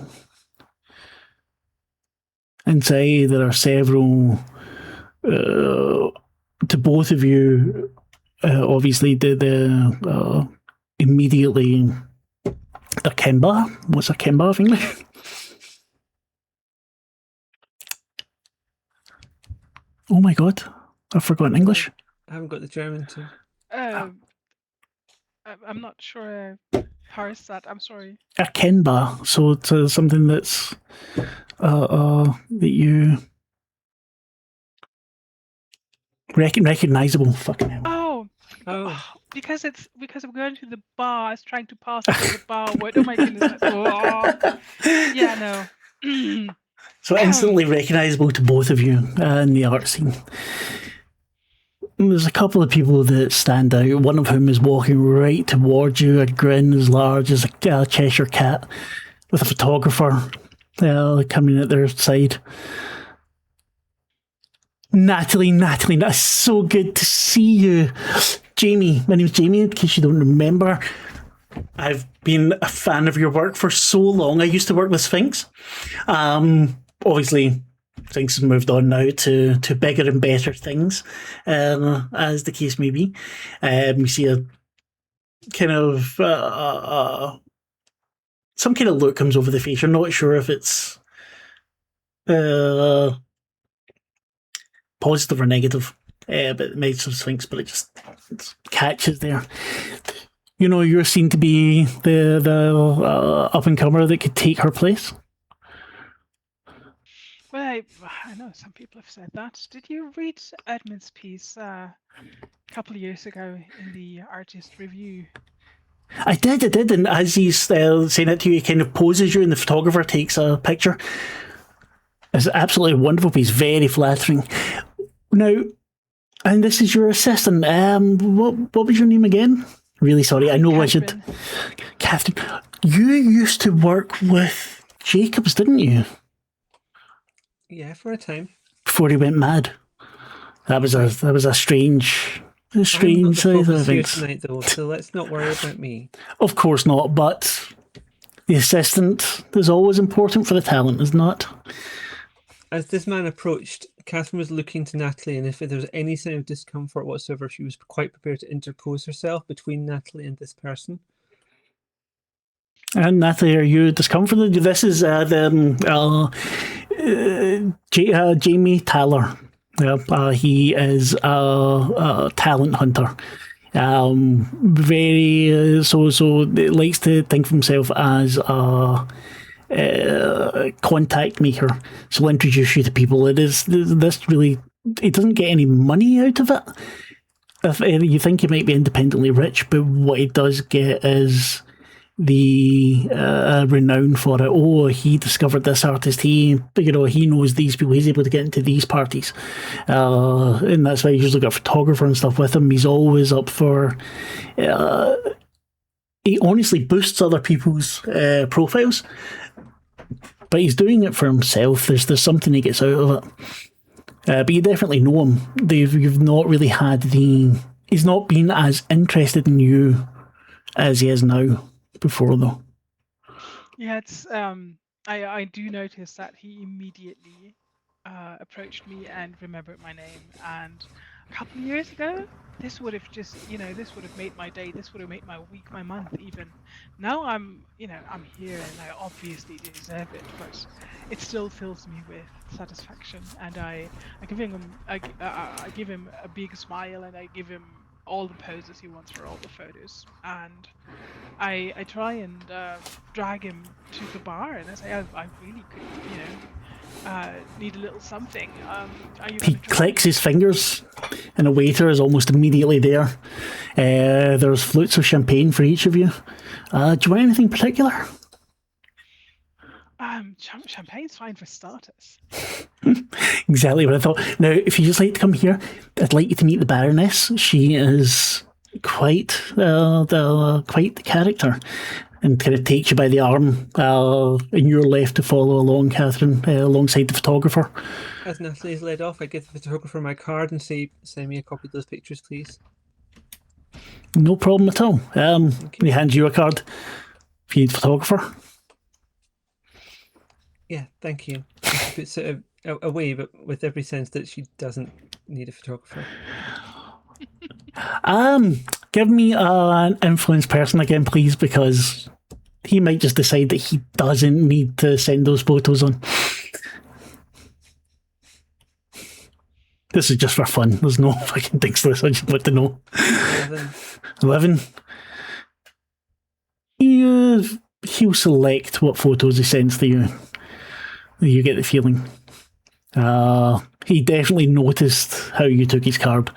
Speaker 1: Inside there are several, to both of you, obviously the immediately a Kimba. What's a Kimba of English? Oh my god, I've forgotten English.
Speaker 2: I haven't got the German too.
Speaker 3: I'm not sure parse that. I'm sorry.
Speaker 1: A Kenba, so it's something that's that you recognizable. Fucking hell.
Speaker 3: Oh, because I'm going to the bar. I was trying to pass it to the bar. Oh my goodness. Oh. Yeah, no.
Speaker 1: So instantly recognisable to both of you in the art scene. There's a couple of people that stand out, one of whom is walking right towards you, a grin as large as a Cheshire cat, with a photographer coming at their side. Natalie, that's so good to see you. Jamie, my name's Jamie, in case you don't remember. I've been a fan of your work for so long. I used to work with Sphinx. Obviously, Sphinx has moved on now to bigger and better things, as the case may be. We see a kind of some kind of look comes over the face. You're not sure if it's positive or negative, but it makes some Sphinx, but it just catches there. You know, you're seen to be the up and comer that could take her place.
Speaker 3: Well, I know some people have said that. Did you read Edmund's piece a couple of years ago in the Artist Review?
Speaker 1: I did, and as he's saying it to you, he kind of poses you, and the photographer takes a picture. It's an absolutely wonderful piece, very flattering. Now, and this is your assistant. What was your name again? Really sorry, I know Katherine. I should. Katherine, you used to work with Jacobs, didn't you?
Speaker 2: Yeah, for a time.
Speaker 1: Before he went mad. That was a strange
Speaker 2: I'm not the
Speaker 1: side of
Speaker 2: focus here
Speaker 1: things.
Speaker 2: tonight, though, so let's not worry about me.
Speaker 1: Of course not, but the assistant is always important for the talent, is not?
Speaker 2: As this man approached, Catherine was looking to Natalie, and if there was any sign of discomfort whatsoever, she was quite prepared to interpose herself between Natalie and this person.
Speaker 1: And Natalie, are you discomforted? This is Jamie Tyler. He is a talent hunter. Very so likes to think of himself as a contact maker. So he'll introduce you to people. It is this really. He doesn't get any money out of it. If you think he might be independently rich, but what he does get is the renown for it. Oh, he discovered this artist. He knows these people. He's able to get into these parties, and that's why he usually got a photographer and stuff with him. He's always up for. He honestly boosts other people's profiles, but he's doing it for himself. There's something he gets out of it. But you definitely know him. You've not really had he's not been as interested in you as he is now. Before though,
Speaker 3: Yeah, it's I do notice that he immediately approached me and remembered my name. And a couple of years ago, this would have just this would have made my day. This would have made my week, my month, even. Now I'm here and I obviously deserve it, but it still fills me with satisfaction. And I give him I give him a big smile, and I give him all the poses he wants for all the photos, and I try and drag him to the bar, and I say I really could need a little something.
Speaker 1: He clicks his fingers, and a waiter is almost immediately there. There's flutes of champagne for each of you. Do you want anything particular?
Speaker 3: Champagne's fine for starters.
Speaker 1: Exactly what I thought. Now, if you just like to come here, I'd like you to meet the Baroness. She is quite the character, and kind of takes you by the arm, and you're left to follow along, Catherine, alongside the photographer.
Speaker 2: As Natalie is led off, I give the photographer my card and say, "Send me a copy of those pictures, please."
Speaker 1: No problem at all. He hands you a card. If you need photographer.
Speaker 2: Yeah, thank you. She puts it away, but with every sense that she doesn't need a photographer.
Speaker 1: Give me an influence person again, please, because he might just decide that he doesn't need to send those photos on. This is just for fun. There's no fucking things to this. I just want to know. 11. He'll select what photos he sends to you. You get the feeling. He definitely noticed how you took his card.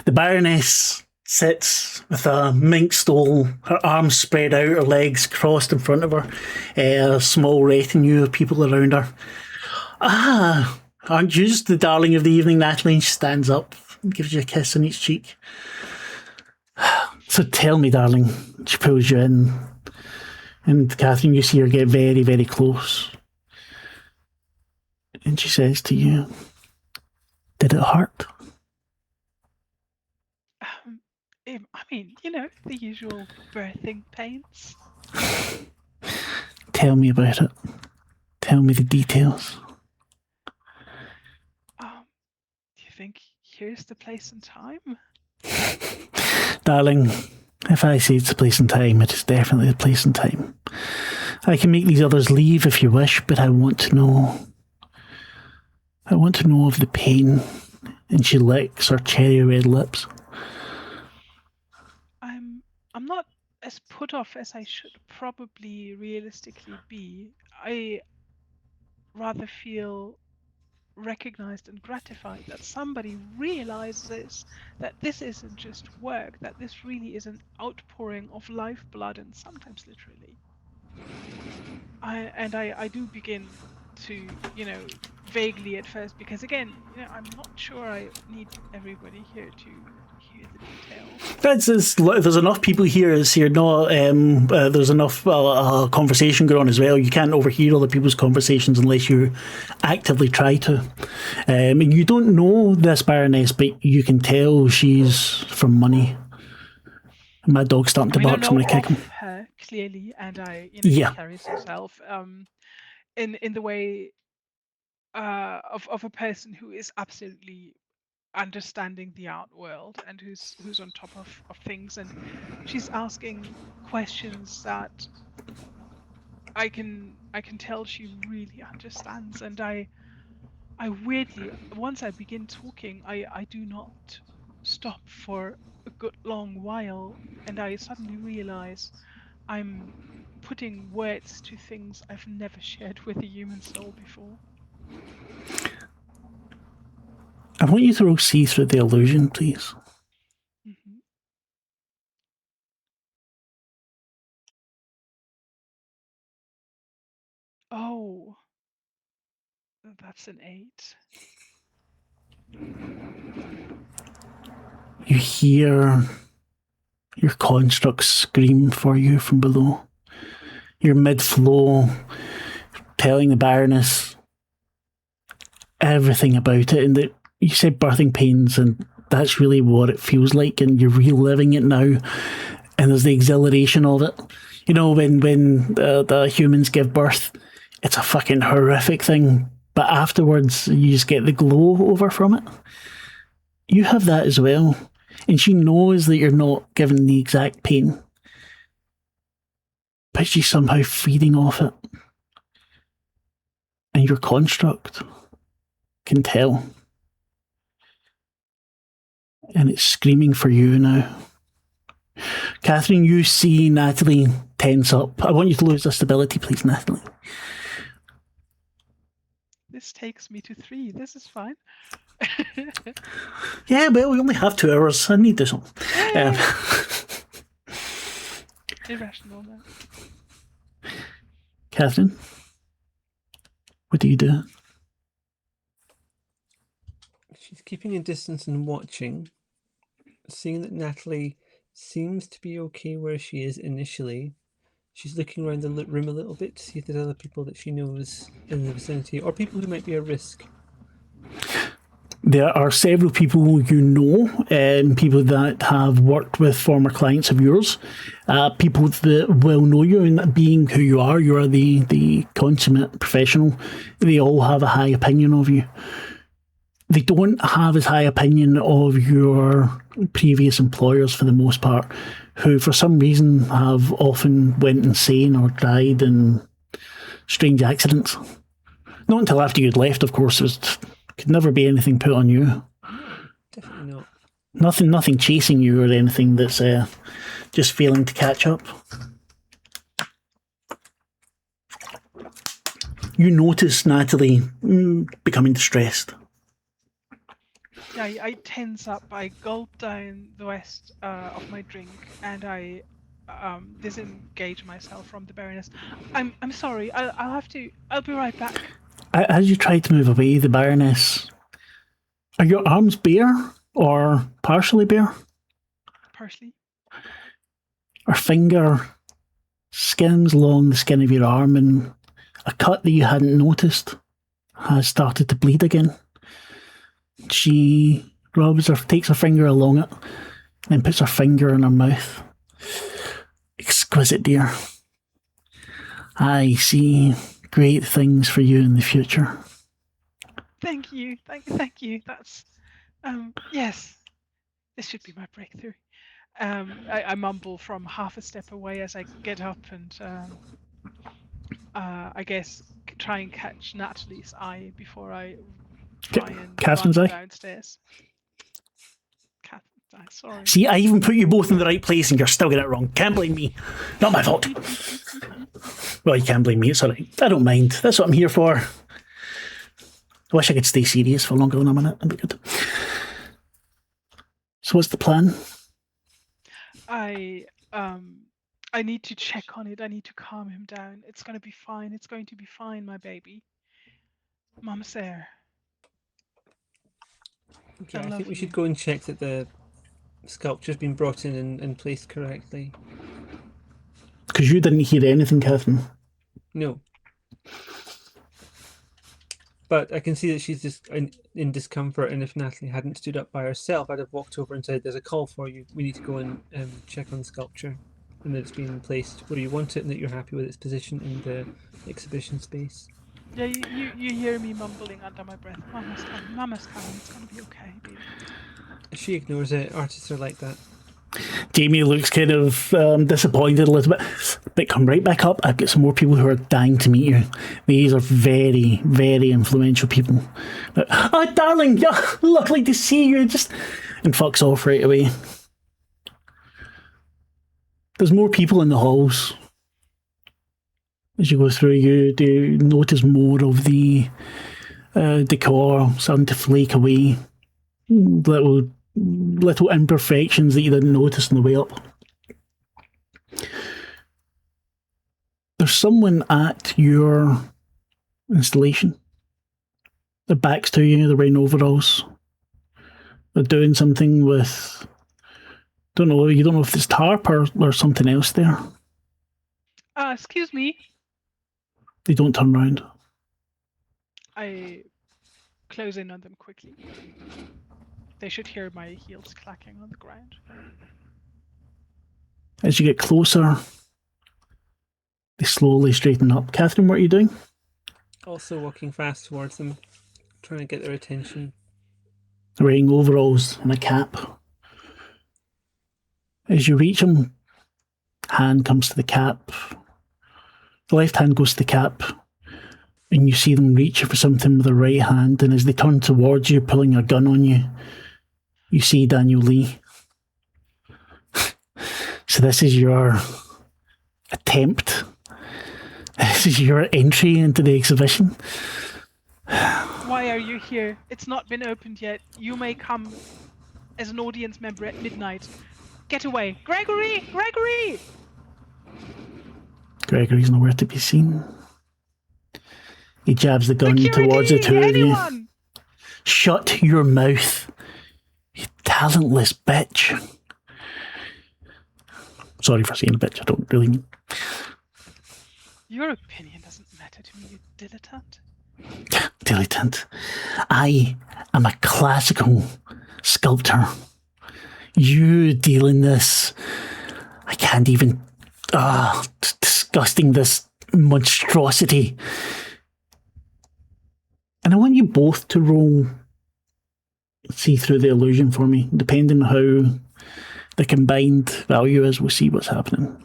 Speaker 1: The Baroness sits with a mink stole, her arms spread out, her legs crossed in front of her, a small retinue of people around her. Aren't you just the darling of the evening, Natalie? And she stands up and gives you a kiss on each cheek. So tell me, darling. She pulls you in. And Catherine, you see her get very, very close. And she says to you, did it hurt?
Speaker 3: I mean, the usual birthing pains.
Speaker 1: Tell me about it. Tell me the details.
Speaker 3: Do you think here's the place and time?
Speaker 1: Darling, if I say it's the place and time, it is definitely the place and time. I can make these others leave if you wish, but I want to know. I want to know of the pain. And she licks her cherry red lips.
Speaker 3: I'm not as put off as I should probably realistically be. I rather feel recognized and gratified that somebody realizes that this isn't just work, that this really is an outpouring of lifeblood, and sometimes literally. I do begin to, vaguely at first, because again, I'm not sure I need everybody here to hear the details.
Speaker 1: There's enough people here as you're not. There's enough conversation going on as well. You can't overhear other people's conversations unless you actively try to. And you don't know this Baroness, but you can tell she's from money. My dog's starting to bark, so I'm going to kick him.
Speaker 3: Her clearly, and
Speaker 1: Yeah.
Speaker 3: she carries herself in the way of a person who is absolutely understanding the art world and who's on top of things, and she's asking questions that I can tell she really understands, and I weirdly, once I begin talking, I do not stop for a good long while, and I suddenly realize I'm putting words to things I've never shared with a human soul before.
Speaker 1: I want you to roll see through the illusion, please.
Speaker 3: Mm-hmm. Oh, that's an 8.
Speaker 1: You hear your constructs scream for you from below. You're mid-flow, telling the Baroness everything about it, and that you said birthing pains, and that's really what it feels like, and you're reliving it now, and there's the exhilaration of it. When the humans give birth, it's a fucking horrific thing, but afterwards you just get the glow over from it. You have that as well, and she knows that you're not given the exact pain, but she's somehow feeding off it, and your construct can tell, and it's screaming for you now. Katherine, you see Natalie tense up. I want you to lose the stability, please, Natalie.
Speaker 3: This takes me to 3. This is fine.
Speaker 1: Yeah, well, we only have 2 hours. I need this one.
Speaker 3: Irrational, man.
Speaker 1: Katherine, what do you do?
Speaker 2: She's keeping a distance and watching, seeing that Natalie seems to be okay where she is initially. She's looking around the room a little bit to see if there's other people that she knows in the vicinity, or people who might be a risk.
Speaker 1: There are several people you know, people that have worked with former clients of yours, people that will know you, and being who you are the consummate professional. They all have a high opinion of you. They don't have as high opinion of your previous employers for the most part, who for some reason have often went insane or died in strange accidents. Not until after you'd left, of course. It could never be anything put on you.
Speaker 2: No, definitely
Speaker 1: Nothing
Speaker 2: not.
Speaker 1: chasing you or anything that's just failing to catch up. You notice Natalie becoming distressed.
Speaker 3: Yeah, I tense up, I gulp down the rest of my drink, and I disengage myself from the Baroness. I'm sorry, I'll be right back.
Speaker 1: As you try to move away, the Baroness... Are your arms bare or partially bare?
Speaker 3: Partially.
Speaker 1: Her finger skims along the skin of your arm, and a cut that you hadn't noticed has started to bleed again. She takes her finger along it, then puts her finger in her mouth. Exquisite, dear. I see great things for you in the future.
Speaker 3: Thank you. That's, yes, this should be my breakthrough. I mumble from half a step away as I get up and, I guess, try and catch Natalie's eye before I try and
Speaker 1: Catherine's
Speaker 3: run
Speaker 1: eye?
Speaker 3: downstairs. Catherine's eye, sorry.
Speaker 1: See, I even put you both in the right place and you're still getting it wrong. Can't blame me. Not my fault. Well, you can't blame me. It's all right. I don't mind. That's what I'm here for. I wish I could stay serious for longer than a minute. That'd be good. So what's the plan?
Speaker 3: I need to check on it. I need to calm him down. It's going to be fine. It's going to be fine, my baby. Mama's there.
Speaker 2: Okay,
Speaker 3: I
Speaker 2: I
Speaker 3: love
Speaker 2: think we
Speaker 3: you.
Speaker 2: should go and check that the sculpture's been brought in and placed correctly.
Speaker 1: Because you didn't hear anything, Catherine.
Speaker 2: No. But I can see that she's just in discomfort, and if Natalie hadn't stood up by herself, I'd have walked over and said, "There's a call for you. We need to go and check on the sculpture, and that it's been placed where you want it, and that you're happy with its position in the exhibition space."
Speaker 3: Yeah, you hear me mumbling under my breath. Mama's coming. Mama's coming. It's gonna be okay, baby.
Speaker 2: She ignores it. Artists are like that.
Speaker 1: Jamie looks kind of disappointed a little bit. But come right back up. I've got some more people who are dying to meet you. These are very, very influential people. But, oh, darling, yeah, lovely to see you. And fucks off right away. There's more people in the halls. As you go through, you do notice more of the decor starting to flake away. Little imperfections that you didn't notice on the way up. There's someone at your installation. Their backs to you, they're wearing overalls. They're doing something with, you don't know if it's tarp or something else there.
Speaker 3: Excuse me.
Speaker 1: They don't turn round.
Speaker 3: I close in on them quickly. They should hear my heels clacking on the ground.
Speaker 1: As you get closer, they slowly straighten up. Catherine, what are you doing?
Speaker 2: Also walking fast towards them, trying to get their attention.
Speaker 1: They're wearing overalls and a cap. As you reach them, hand comes to the cap. The left hand goes to the cap, and you see them reach for something with their right hand, and as they turn towards you, pulling a gun on you, you see Daniel Lee. So this is your attempt. This is your entry into the exhibition.
Speaker 3: Why are you here? It's not been opened yet. You may come as an audience member at midnight. Get away. Gregory! Gregory!
Speaker 1: Gregory's nowhere to be seen. He jabs the gun
Speaker 3: Security!
Speaker 1: towards the two of you.
Speaker 3: Anyone!
Speaker 1: Shut your mouth, you talentless bitch. Sorry for saying bitch, I don't really mean.
Speaker 3: Your opinion doesn't matter to me, you dilettante.
Speaker 1: Dilettante. I am a classical sculptor. You deal in this. I can't even. Disgusting, this monstrosity. And I want you both to roll see through the illusion for me. Depending on how the combined value is, we'll see what's happening.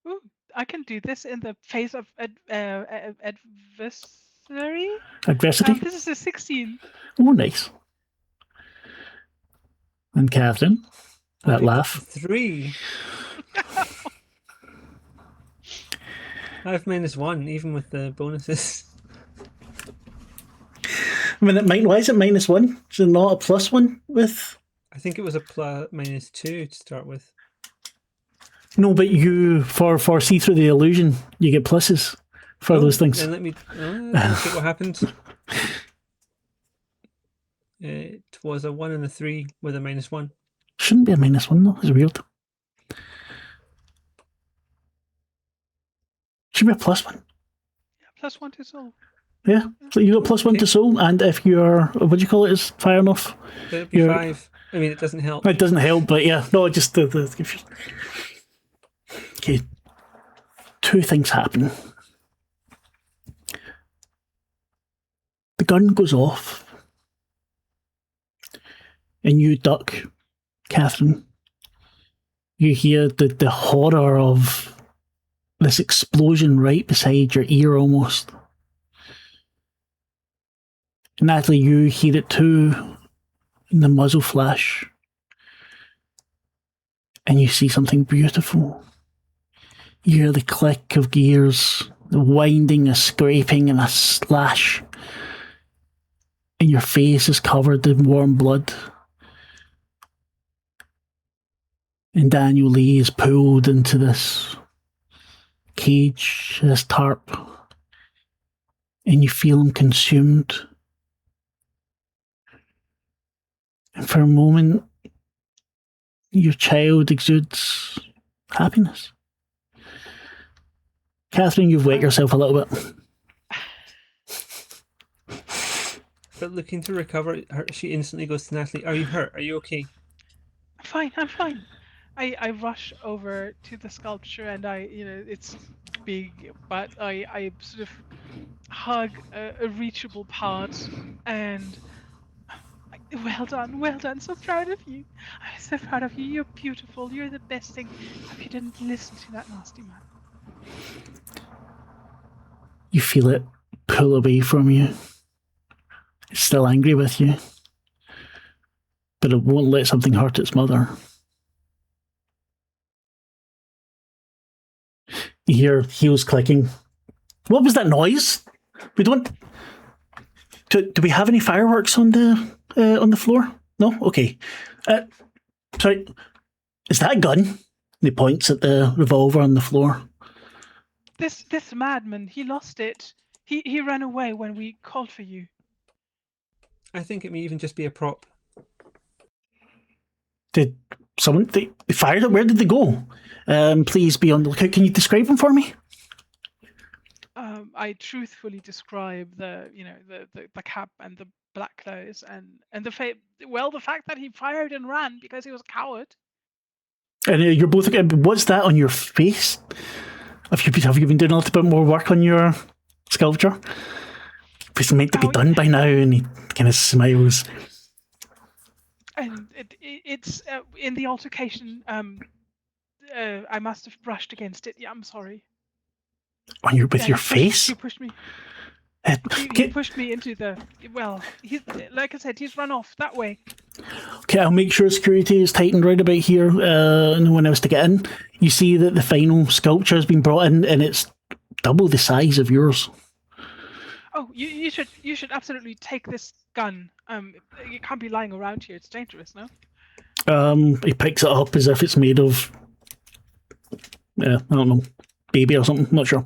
Speaker 3: Ooh, I can do this in the face of adversary.
Speaker 1: Adversity?
Speaker 3: This is a 16.
Speaker 1: Oh, nice. And Catherine, that laugh.
Speaker 2: 3. I have -1, even with the bonuses.
Speaker 1: I mean, why is it -1? Is it not a +1 with?
Speaker 2: I think it was a -2 to start with.
Speaker 1: No, but you for see through the illusion, you get pluses for those things.
Speaker 2: Then let me look at what happened. It was a 1 and a 3 with a -1.
Speaker 1: Shouldn't be a -1 though. It's weird. Should be a +1.
Speaker 3: Yeah, +1 to soul.
Speaker 1: Yeah, so you got +1 to soul, and if you're, what do you call it, is fire enough?
Speaker 2: It'd be 5. I mean, it doesn't help.
Speaker 1: It doesn't help, but yeah, no, just the okay. 2 things happen. The gun goes off, and you duck, Catherine. You hear the horror of this explosion right beside your ear almost. Natalie, you hear it too, in the muzzle flash. And you see something beautiful. You hear the click of gears, the winding, a scraping, and a slash. And your face is covered in warm blood. And Daniel Lee is pulled into this cage, this tarp, and you feel him consumed. And for a moment, your child exudes happiness. Katherine, you've wet yourself a little bit.
Speaker 2: But looking to recover, she instantly goes to Natalie. Are you hurt? Are you okay?
Speaker 3: I'm fine. I rush over to the sculpture and it's big, but I sort of hug a reachable part and well done, so proud of you. I'm so proud of you. You're beautiful. You're the best thing. Hope you didn't listen to that nasty man.
Speaker 1: You feel it pull away from you. It's still angry with you, but it won't let something hurt its mother. You hear heels clicking. What was that noise? We don't. Do we have any fireworks on the floor? No. Okay. Sorry. Is that a gun? And he points at the revolver on the floor.
Speaker 3: This madman, he lost it. He ran away when we called for you.
Speaker 2: I think it may even just be a prop.
Speaker 1: Did someone they fired it? Where did they go? Please be on the lookout. Can you describe them for me?
Speaker 3: I truthfully describe the cap and the black clothes and the fact that he fired and ran because he was a coward.
Speaker 1: And you're both. What's that on your face? Have you been doing a little bit more work on your sculpture? It's meant to be done by now, and he kind of smiles.
Speaker 3: And it's in the altercation. I must have brushed against it. Yeah, I'm sorry.
Speaker 1: On your face?
Speaker 3: He pushed me. He pushed me into the. Well, like I said, he's run off that way.
Speaker 1: Okay, I'll make sure security is tightened right about here. No one else to get in. You see that the final sculpture has been brought in, and it's double the size of yours.
Speaker 3: Oh, you should absolutely take this gun. You can't be lying around here. It's dangerous, no?
Speaker 1: He picks it up as if it's made of. I don't know, baby or something. Not sure.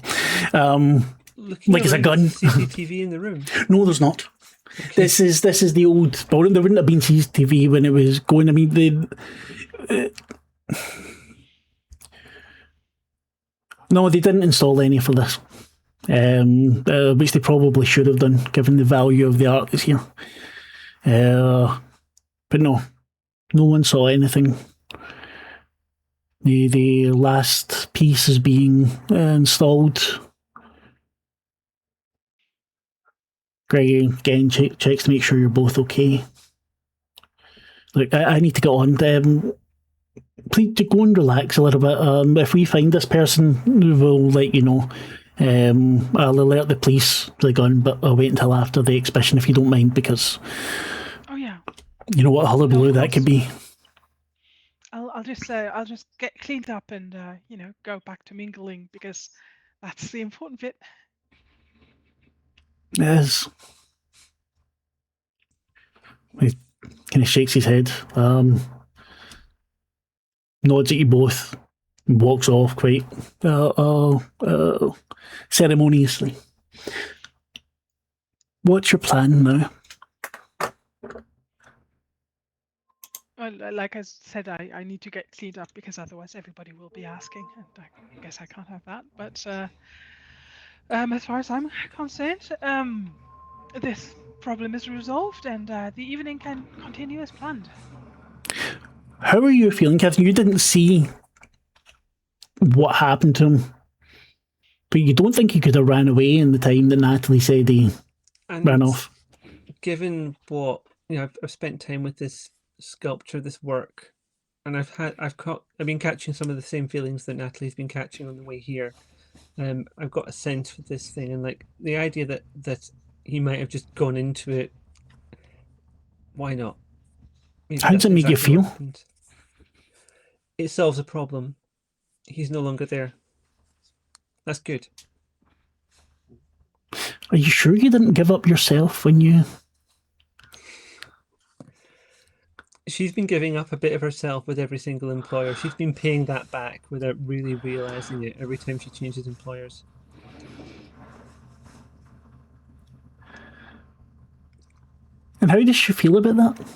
Speaker 1: Like it's a gun.
Speaker 2: CCTV in the room.
Speaker 1: No, there's not. Okay. This is the old. There wouldn't have been CCTV when it was going. I mean, no, they didn't install any for this, which they probably should have done, given the value of the art that's here. But no one saw anything. The last piece is being installed. Greg again checks to make sure you're both okay. Look, I need to get on. Please go and relax a little bit. If we find this person, we'll let you know. I'll alert the police to the gun, but I'll wait until after the exhibition if you don't mind, because you know what a hullabaloo that could be.
Speaker 3: I'll just get cleaned up and go back to mingling, because that's the important bit.
Speaker 1: Yes. He kind of shakes his head, nods at you both, and walks off quite ceremoniously. What's your plan now?
Speaker 3: Well, like I said, I need to get cleaned up, because otherwise everybody will be asking, and I guess I can't have that. But as far as I'm concerned, this problem is resolved, and the evening can continue as planned.
Speaker 1: How are you feeling, Katherine? You didn't see what happened to him, but you don't think he could have ran away in the time that Natalie said he ran off?
Speaker 2: Given what I've spent time with this sculpture, this work, and I've been catching some of the same feelings that Natalie's been catching on the way here. I've got a sense for this thing, and like the idea that he might have just gone into it. Why not?
Speaker 1: How does it make you feel?
Speaker 2: It solves a problem. He's no longer there. That's good.
Speaker 1: Are you sure you didn't give up yourself when you...
Speaker 2: she's been giving up a bit of herself with every single employer. She's been paying that back without really realizing it every time she changes employers.
Speaker 1: And how does she feel about that?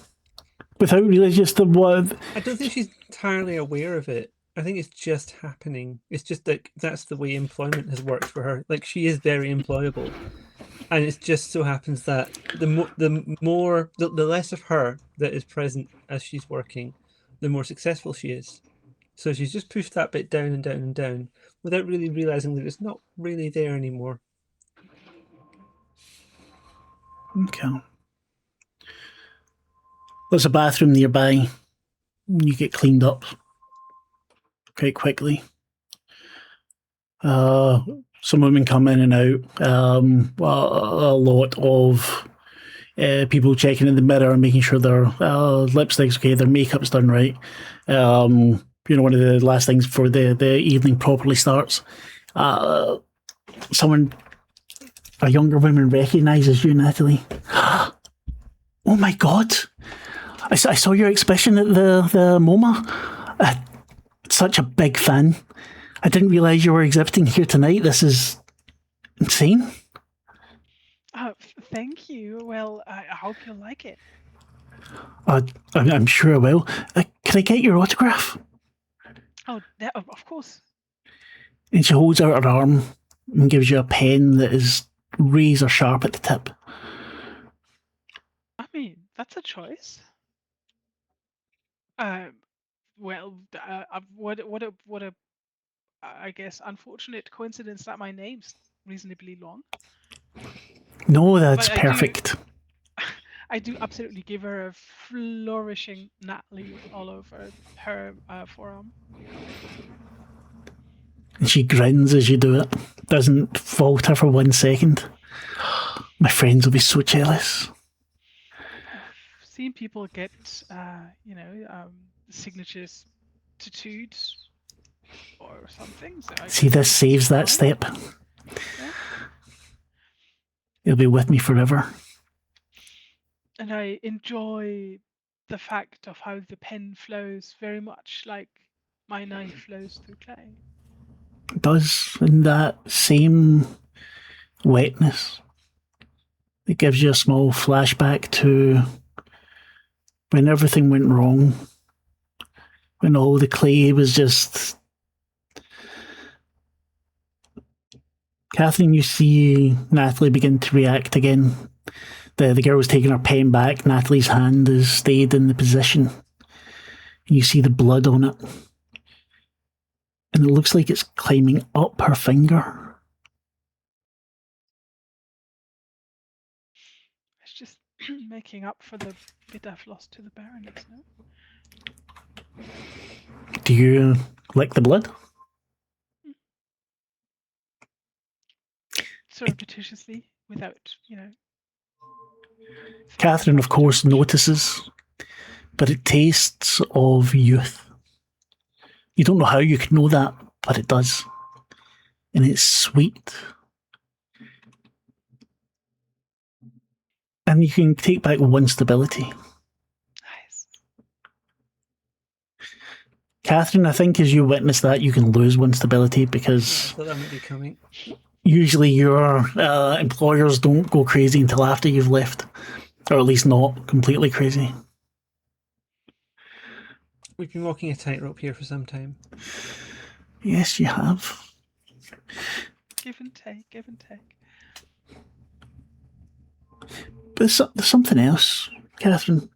Speaker 1: Without really just the what?
Speaker 2: I don't think she's entirely aware of it. I think it's just happening. It's just like that's the way employment has worked for her. Like she is very employable, and it just so happens that the less of her that is present as she's working, the more successful she is. So she's just pushed that bit down and down and down without really realizing that it's not really there anymore.
Speaker 1: Okay. There's a bathroom nearby. You get cleaned up quite quickly. Some women come in and out. A lot of people checking in the mirror and making sure their lipstick's okay, their makeup's done right. One of the last things before the evening properly starts. A younger woman recognises you, Natalie. Oh my God! I saw your exhibition at the MoMA. Such a big fan. I didn't realise you were exhibiting here tonight. This is insane.
Speaker 3: Thank you. Well, I hope you'll like it.
Speaker 1: I'm sure I will. Can I get your autograph?
Speaker 3: Oh, of course.
Speaker 1: And she holds out her arm and gives you a pen that is razor sharp at the tip.
Speaker 3: I mean, that's a choice. What a I guess unfortunate coincidence that my name's reasonably long.
Speaker 1: No, that's
Speaker 3: But
Speaker 1: perfect.
Speaker 3: I do absolutely give her a flourishing Natalie all over her forearm.
Speaker 1: And she grins as you do it. Doesn't falter for 1 second. My friends will be so jealous.
Speaker 3: I've seen people get, signatures tattooed or something. So
Speaker 1: See, this saves that step.
Speaker 3: Yeah.
Speaker 1: It'll be with me forever.
Speaker 3: And I enjoy the fact of how the pen flows very much like my knife flows through clay.
Speaker 1: It does, in that same wetness. It gives you a small flashback to when everything went wrong. When all the clay was just... Katherine, you see Natalie begin to react again. The girl's taking her pen back. Natalie's hand has stayed in the position. You see the blood on it. And it looks like it's climbing up her finger.
Speaker 3: It's just making up for the bit I've lost to the Baroness, no?
Speaker 1: Do you lick the blood?
Speaker 3: Surreptitiously, without,
Speaker 1: Katherine, of course, notices, but it tastes of youth. You don't know how you can know that, but it does. And it's sweet. And you can take back 1 stability.
Speaker 3: Nice.
Speaker 1: Katherine, I think as you witness that, you can lose 1 stability because
Speaker 2: Thought that might be coming.
Speaker 1: usually your employers don't go crazy until after you've left. Or at least not completely crazy.
Speaker 2: We've been walking a tightrope here for some time.
Speaker 1: Yes, you have.
Speaker 3: Give and take, give and take.
Speaker 1: But there's something else, Katherine.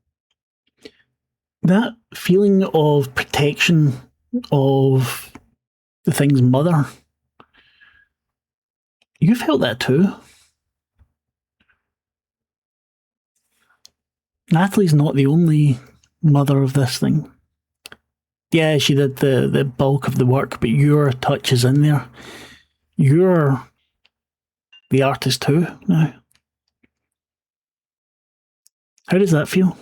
Speaker 1: That feeling of protection of the thing's mother, you felt that too. Natalie's not the only mother of this thing. Yeah, she did the bulk of the work, but your touch is in there. You're the artist too now. How does that feel?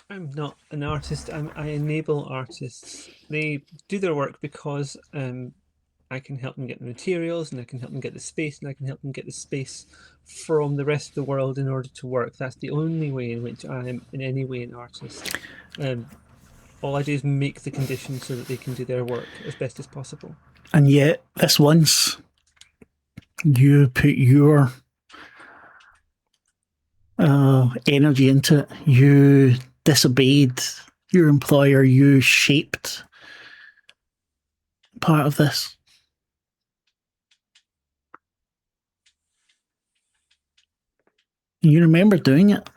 Speaker 2: I'm not an artist. I enable artists. They do their work because I can help them get the materials, and I can help them get the space, and I can help them get the space from the rest of the world in order to work. That's the only way in which I am in any way an artist. All I do is make the conditions so that they can do their work as best as possible.
Speaker 1: And yet, this once you put your energy into it, you disobeyed your employer, you shaped part of this. You remember doing it.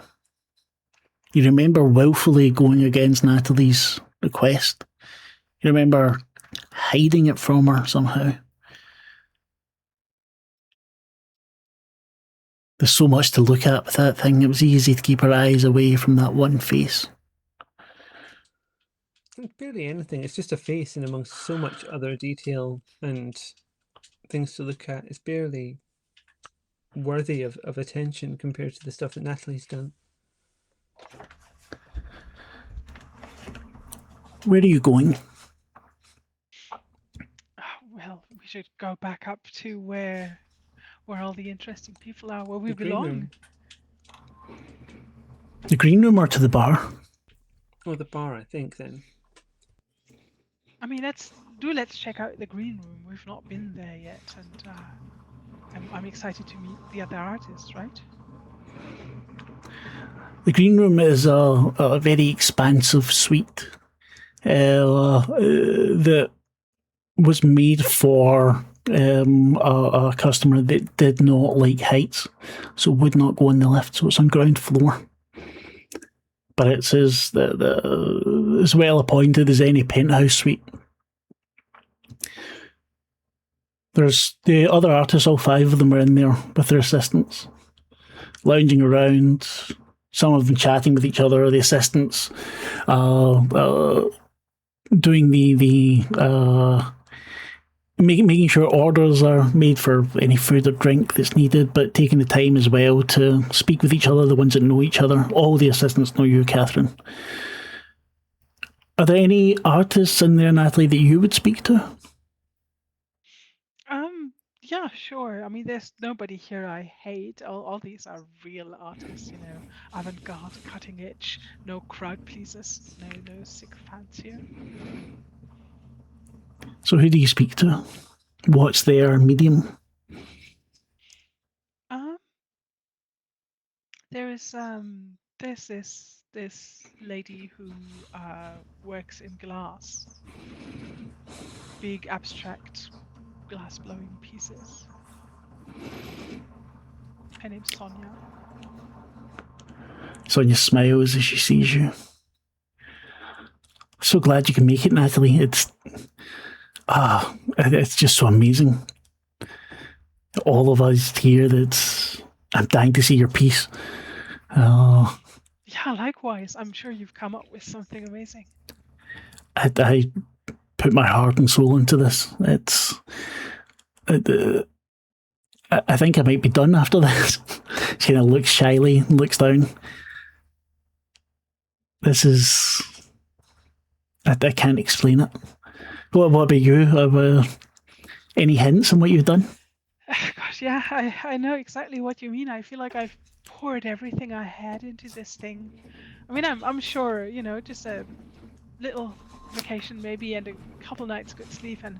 Speaker 1: You remember willfully going against Natalie's request. You remember hiding it from her somehow. There's so much to look at with that thing. It was easy to keep her eyes away from that one face.
Speaker 2: It's barely anything. It's just a face in amongst so much other detail and things to look at. It's barely worthy of attention compared to the stuff that Natalie's done.
Speaker 1: Where are you going?
Speaker 3: Well, we should go back up to where all the interesting people are, where we
Speaker 2: The green
Speaker 3: belong.
Speaker 2: room.
Speaker 1: The green room or to the bar?
Speaker 2: Or the bar, I think, then.
Speaker 3: I mean, let's check out the green room. We've not been there yet, and I'm excited to meet the other artists, right?
Speaker 1: The green room is a very expansive suite that was made for a customer that did not like heights, so would not go in the lift. So it's on ground floor, but it's as well appointed as any penthouse suite. There's the other artists, all 5 of them are in there with their assistants, lounging around, some of them chatting with each other, the assistants doing making sure orders are made for any food or drink that's needed, but taking the time as well to speak with each other, the ones that know each other. All the assistants know you, Katherine. Are there any artists in there, Natalie, that you would speak to?
Speaker 3: Yeah, sure. I mean, there's nobody here I hate. All these are real artists, avant-garde, cutting edge, no crowd pleasers, no sycophants here.
Speaker 1: So who do you speak to? What's their medium?
Speaker 3: There's this lady who works in glass, big abstract glass blowing pieces. Her name's Sonia.
Speaker 1: Sonia smiles as she sees you. So glad you can make it, Natalie. It's just so amazing. All of us here, I'm dying to see your piece.
Speaker 3: Yeah, likewise. I'm sure you've come up with something amazing.
Speaker 1: I put my heart and soul into this. I think I might be done after this. She kind of looks shyly, looks down. This is... I can't explain it. What about you? Any hints on what you've done?
Speaker 3: Gosh, yeah, I know exactly what you mean. I feel like I've poured everything I had into this thing. I mean, I'm sure, just a little vacation maybe and a couple nights good sleep and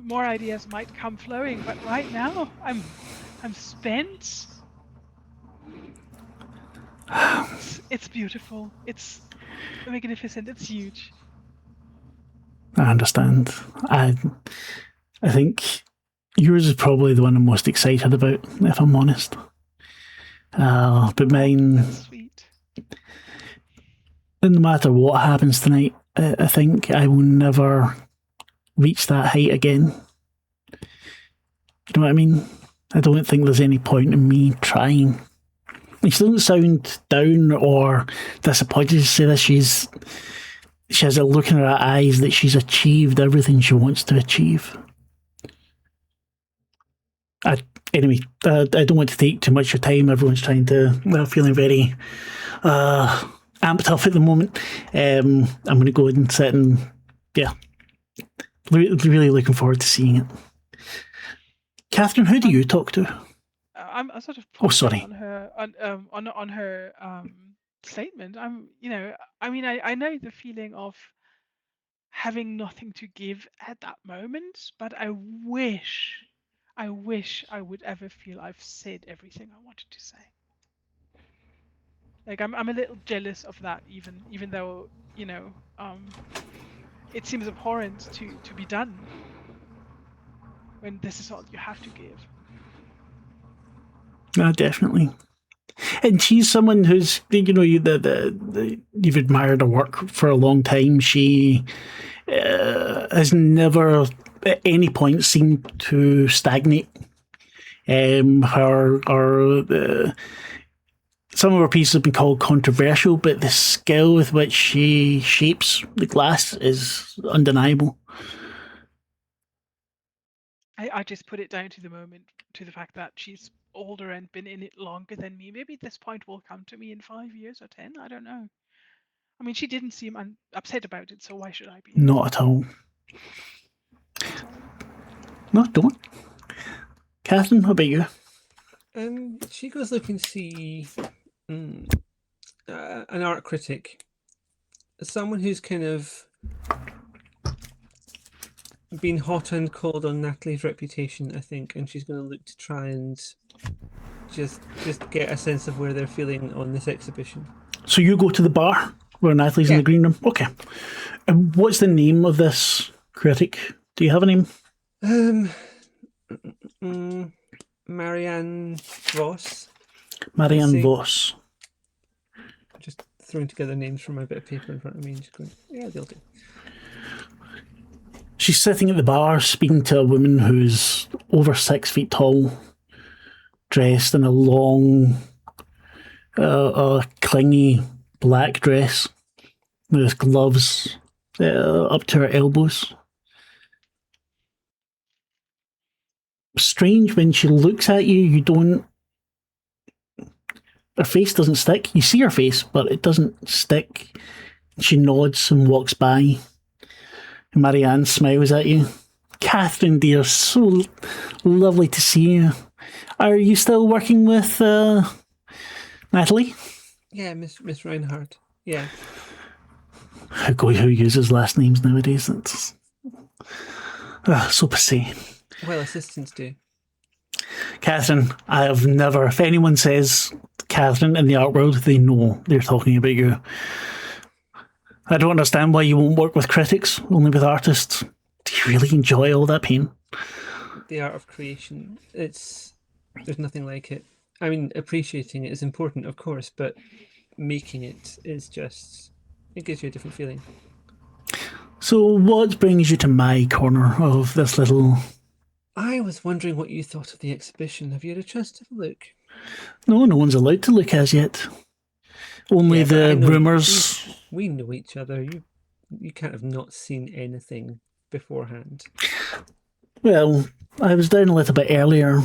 Speaker 3: more ideas might come flowing. But right now, I'm spent. It's beautiful. It's magnificent. It's huge.
Speaker 1: I understand. I think yours is probably the one I'm most excited about, if I'm honest. But mine...
Speaker 3: That's sweet.
Speaker 1: No matter what happens tonight, I think I will never reach that height again. You know what I mean? I don't think there's any point in me trying. She doesn't sound down or disappointed to say that. She has a look in her eyes that she's achieved everything she wants to achieve. Anyway, I don't want to take too much of your time. Everyone's feeling very amped up at the moment. I'm going to go and sit and, Really looking forward to seeing it. Catherine, who do you talk to?
Speaker 3: I'm sort of
Speaker 1: sorry.
Speaker 3: on her on her statement. I know the feeling of having nothing to give at that moment, but I wish I would ever feel I've said everything I wanted to say. Like I'm a little jealous of that, even though it seems abhorrent to be done when this is all you have to give.
Speaker 1: Definitely. And she's someone who's, you've admired her work for a long time. She has never at any point seemed to stagnate. Some of her pieces have been called controversial, but the skill with which she shapes the glass is undeniable.
Speaker 3: I just put it down to the fact that she's older and been in it longer than me. Maybe this point will come to me in 5 years or 10. I don't know. I mean, she didn't seem upset about it, so why should I be?
Speaker 1: Not at all.
Speaker 3: Sorry.
Speaker 1: No, don't. Catherine, how about you?
Speaker 2: She goes looking to see an art critic, someone who's kind of been hot and cold on Natalie's reputation, I think, and she's going to look to try and just get a sense of where they're feeling on this exhibition.
Speaker 1: So you go to the bar where Natalie's in the green room? Okay. And what's the name of this critic? Do you have a name?
Speaker 2: Marianne Voss.
Speaker 1: Marianne Voss.
Speaker 2: Just throwing together names from my bit of paper in front of me and just going, yeah, they'll do.
Speaker 1: She's sitting at the bar speaking to a woman who's over 6 feet tall, dressed in a long, clingy black dress with gloves up to her elbows. Strange, when she looks at you don't... Her face doesn't stick. You see her face, but it doesn't stick. She nods and walks by. Marianne smiles at you. Catherine, dear, so lovely to see you. Are you still working with Natalie?
Speaker 2: Yeah, Miss Reinhardt. Yeah.
Speaker 1: Who uses last names nowadays? That's so passé.
Speaker 2: Well, assistants do.
Speaker 1: Catherine, I have never... If anyone says Catherine in the art world, they know they're talking about you. I don't understand why you won't work with critics, only with artists. Do you really enjoy all that pain?
Speaker 2: The art of creation, there's nothing like it. I mean, appreciating it is important, of course, but making it is just... It gives you a different feeling.
Speaker 1: So what brings you to my corner of this little...
Speaker 2: I was wondering what you thought of the exhibition. Have you had a chance to have a look?
Speaker 1: No one's allowed to look as yet. Only the rumours...
Speaker 2: We know each other. You can't have not seen anything beforehand.
Speaker 1: Well, I was down a little bit earlier,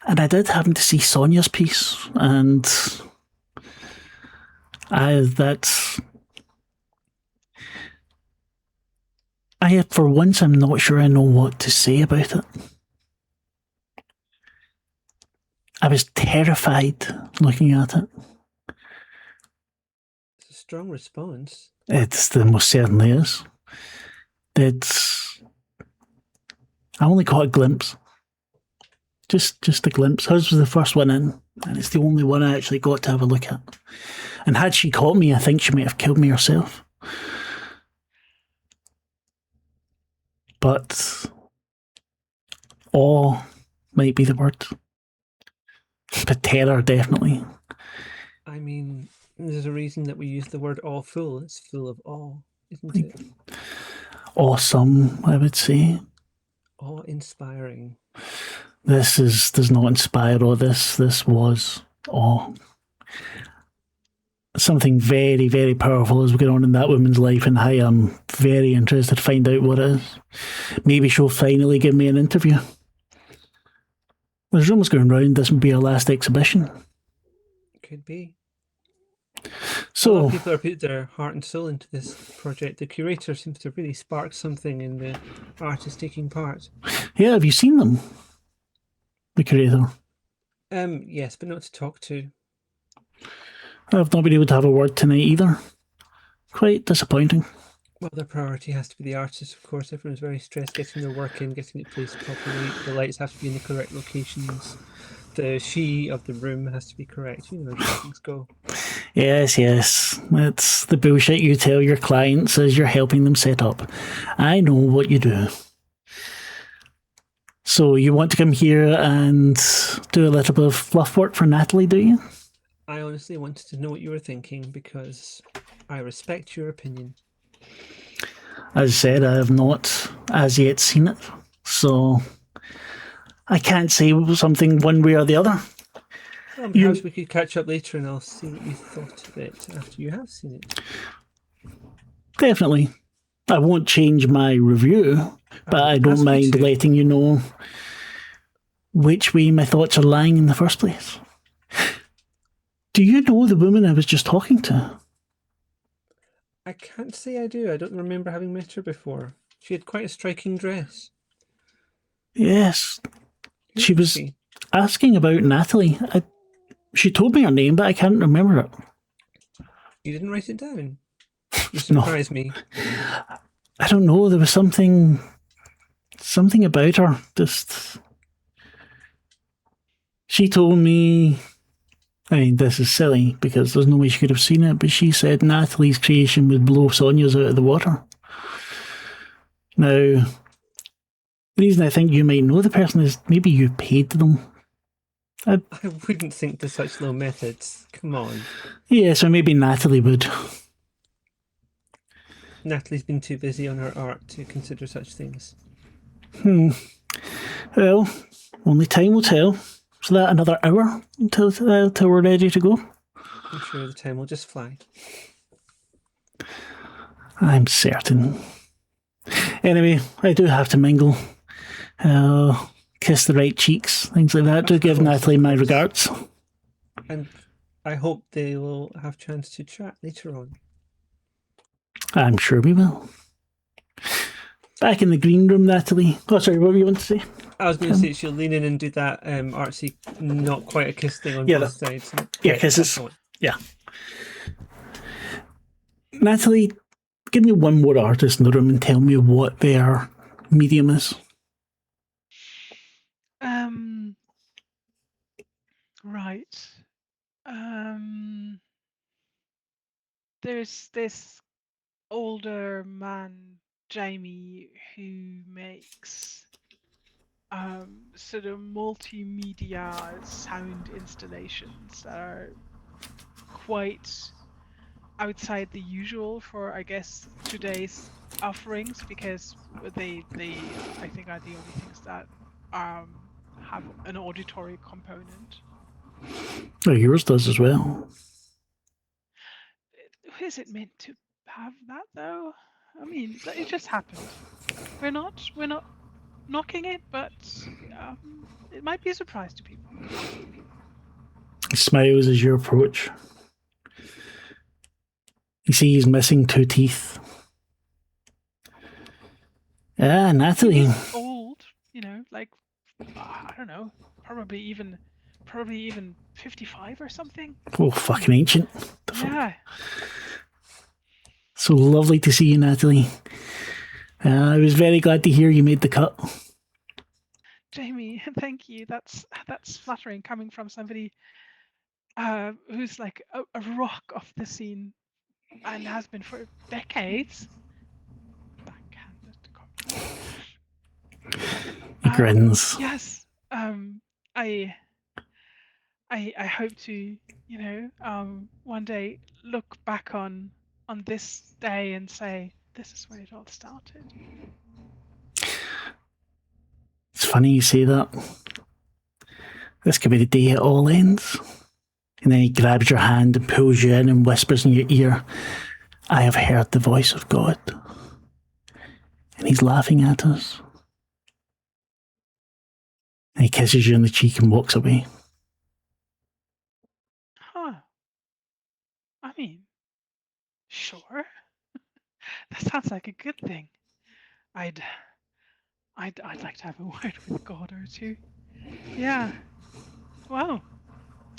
Speaker 1: and I did happen to see Sonia's piece, and for once, I'm not sure I know what to say about it. I was terrified looking at it.
Speaker 2: It's a strong response.
Speaker 1: The most certainly is. I only caught a glimpse. Just a glimpse. Hers was the first one in, and it's the only one I actually got to have a look at. And had she caught me, I think she might have killed me herself. But awe might be the word. But terror, definitely.
Speaker 2: I mean, there's a reason that we use the word awful. It's full of awe, isn't it?
Speaker 1: Awesome, I would say.
Speaker 2: Awe-inspiring.
Speaker 1: This does not inspire awe. This was awe. Something very, very powerful is going on in that woman's life, and I am very interested to find out what it is. Maybe she'll finally give me an interview. There's rumours going round this will be her last exhibition.
Speaker 2: Could be. A lot
Speaker 1: So,
Speaker 2: of people are putting their heart and soul into this project. The curator seems to really spark something in the artist taking part.
Speaker 1: yeah, have you seen them? The curator.
Speaker 2: Yes, but not to talk to.
Speaker 1: I've not been able to have a word tonight either. Quite disappointing.
Speaker 2: Well, their priority has to be the artist, of course. Everyone's very stressed getting their work in, getting it placed properly. The lights have to be in the correct locations. The she of the room has to be correct. You know how things go.
Speaker 1: Yes, yes. It's the bullshit you tell your clients as you're helping them set up. I know what you do. So you want to come here and do a little bit of fluff work for Natalie, do you?
Speaker 2: I honestly wanted to know what you were thinking because I respect your opinion.
Speaker 1: As I said, I have not as yet seen it. So I can't say something one way or the other.
Speaker 2: Well, perhaps we could catch up later and I'll see what you thought of it after you have seen it.
Speaker 1: Definitely. I won't change my review, but I don't mind letting you know which way my thoughts are lying in the first place. Do you know the woman I was just talking to?
Speaker 2: I can't say I do. I don't remember having met her before. She had quite a striking dress.
Speaker 1: Yes.
Speaker 2: Who
Speaker 1: She
Speaker 2: is
Speaker 1: was asking about Natalie. She told me her name, but I can't remember it.
Speaker 2: You didn't write it down? You surprised me.
Speaker 1: I don't know. There was something about her. She told me, I mean, this is silly because there's no way she could have seen it, but she said Natalie's creation would blow Sonia's out of the water. Now, the reason I think you might know the person is maybe you paid them.
Speaker 2: I wouldn't think to such low methods. Come on.
Speaker 1: Yeah, so maybe Natalie would.
Speaker 2: Natalie's been too busy on her art to consider such things.
Speaker 1: Well, only time will tell. So that another hour until we're ready to go?
Speaker 2: I'm sure the time will just fly.
Speaker 1: I'm certain. Anyway, I do have to mingle. Kiss the right cheeks, things like that. Do give Natalie my regards.
Speaker 2: And I hope they will have a chance to chat later on.
Speaker 1: I'm sure we will. Back in the green room, Natalie. Oh, sorry, what were you going to say?
Speaker 2: I was going to say she'll lean in and do that artsy, not quite a kiss thing on both sides.
Speaker 1: Yeah, kisses. Yeah. Natalie, give me one more artist in the room and tell me what their medium is.
Speaker 3: Right. There's this older man, Jamie, who makes sort of multimedia sound installations that are quite outside the usual for, I guess, today's offerings, because they I think are the only things that have an auditory component.
Speaker 1: Oh, yours does as well.
Speaker 3: Is it meant to have that though? I mean, it just happened. We're not knocking it, but it might be a surprise to people.
Speaker 1: He smiles as you approach. You see he's missing 2 teeth. Ah, Natalie.
Speaker 3: He's old, like I don't know, probably even 55 or something.
Speaker 1: Oh, fucking ancient.
Speaker 3: Yeah.
Speaker 1: So lovely to see you, Natalie. I was very glad to hear you made the cut.
Speaker 3: Jamie, thank you. That's flattering coming from somebody who's like a rock of the scene and has been for decades. Backhanded compliment.
Speaker 1: He grins.
Speaker 3: Yes. I hope to, one day look back on this day and say, this is where it all started.
Speaker 1: It's funny you say that. This could be the day it all ends. And then he grabs your hand and pulls you in and whispers in your ear, I have heard the voice of God. And he's laughing at us. And he kisses you on the cheek and walks away.
Speaker 3: Huh. I mean, sure. That sounds like a good thing. I'd like to have a word with God or two. Yeah. Well,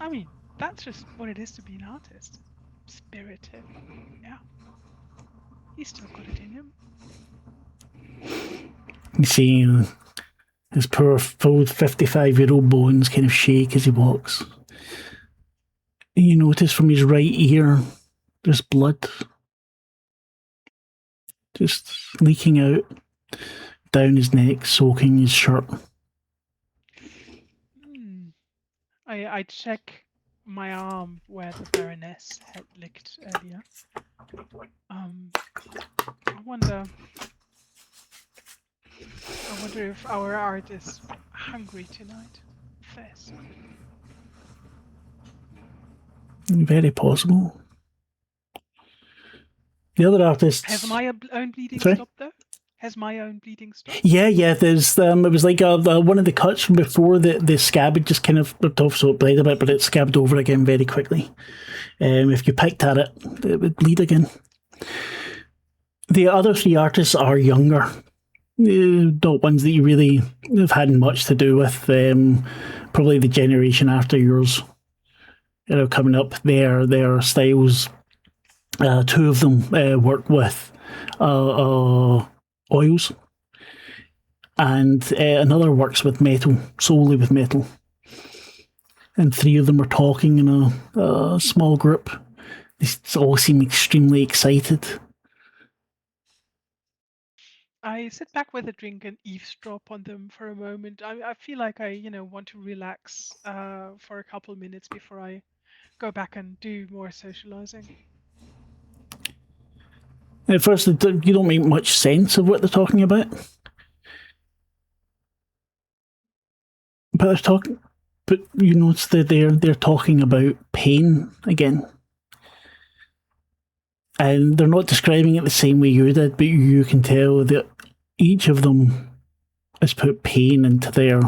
Speaker 3: I mean, that's just what it is to be an artist. Spirited. Yeah. He's still got it in him.
Speaker 1: You see his poor, full 55-year-old bones kind of shake as he walks. And you notice from his right ear, there's blood just leaking out down his neck, soaking his shirt.
Speaker 3: I check my arm where the Baroness had licked earlier. I wonder if our art is hungry tonight. First.
Speaker 1: Very possible. The other artists...
Speaker 3: Has my own bleeding
Speaker 1: Sorry?
Speaker 3: stopped, though? Has my own bleeding stopped?
Speaker 1: Yeah. There's it was like one of the cuts from before the scab had just kind of ripped off, so it bled a bit, but it scabbed over again very quickly. If you picked at it, it would bleed again. The other three artists are younger, not ones that you really have had much to do with. Probably the generation after yours, coming up. Their styles. Two of them work with oils, and another works with metal, solely with metal. And three of them are talking in a small group. They all seem extremely excited.
Speaker 3: I sit back with a drink and eavesdrop on them for a moment. I feel like I, want to relax for a couple minutes before I go back and do more socializing.
Speaker 1: At first, you don't make much sense of what they're talking about. But you notice that they're talking about pain again. And they're not describing it the same way you did, but you can tell that each of them has put pain into their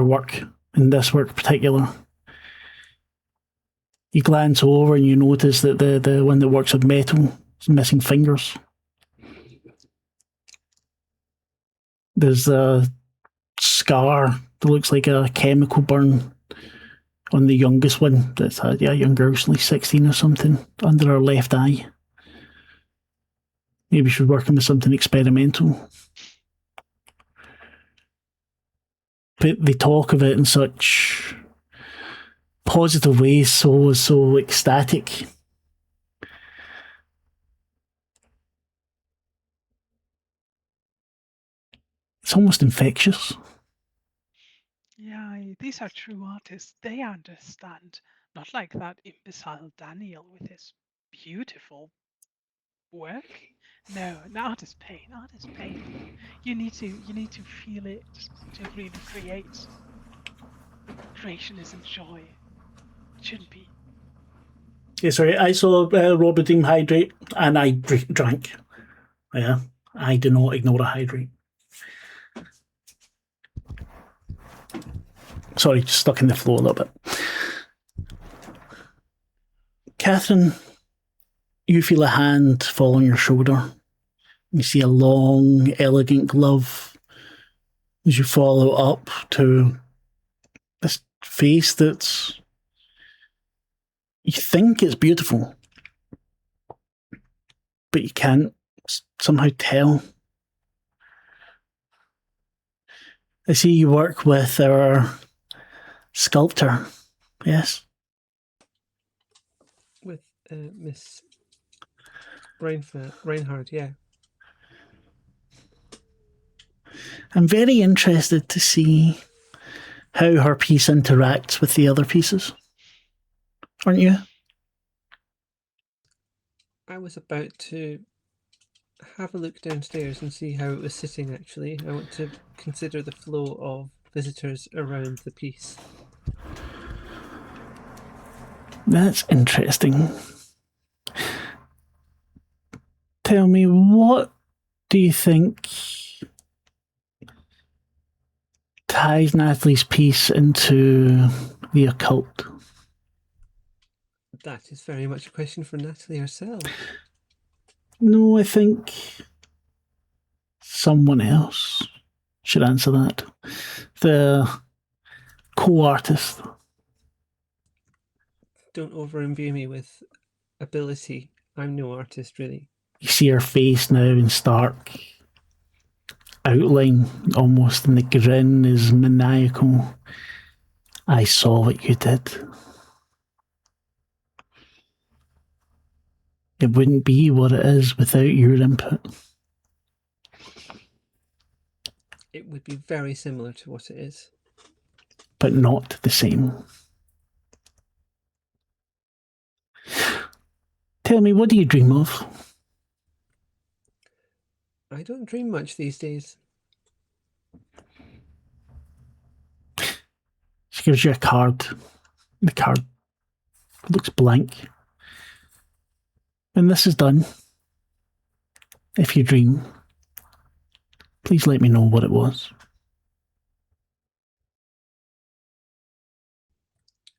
Speaker 1: work, in this work in particular. You glance over and you notice that the one that works with metal is missing fingers. There's a scar that looks like a chemical burn on the youngest one. That's a young girl, like 16 or something, under her left eye. Maybe she's working with something experimental. But they talk of it in such positive ways, so ecstatic. It's almost infectious.
Speaker 3: Yeah, these are true artists. They understand. Not like that imbecile Daniel with his beautiful work. No, art is pain. Art is pain. You need to feel it to really create. Creation isn't joy. It shouldn't be.
Speaker 1: Yeah, sorry, I saw Robert Deem hydrate and I drank. Yeah, I do not ignore a hydrate. Sorry, just stuck in the flow a little bit. Katherine, you feel a hand fall on your shoulder. You see a long, elegant glove as you follow up to this face that's... You think it's beautiful, but you can't somehow tell. I see you work with our sculptor, yes?
Speaker 2: With Miss Reinhardt, yeah.
Speaker 1: I'm very interested to see how her piece interacts with the other pieces. Aren't you?
Speaker 2: I was about to have a look downstairs and see how it was sitting, actually. I want to consider the flow of visitors around the piece.
Speaker 1: That's interesting. Tell me, what do you think ties Natalie's piece into the occult?
Speaker 2: That is very much a question for Natalie herself.
Speaker 1: No, I think someone else should answer that. The co-artist.
Speaker 2: Don't over-imbue me with ability. I'm no artist, really.
Speaker 1: You see her face now in stark outline, almost, and the grin is maniacal. I saw what you did. It wouldn't be what it is without your input.
Speaker 2: It would be very similar to what it is.
Speaker 1: But not the same. Tell me, what do you dream of?
Speaker 2: I don't dream much these days.
Speaker 1: She gives you a card. The card looks blank. When this is done, if you dream, please let me know what it was.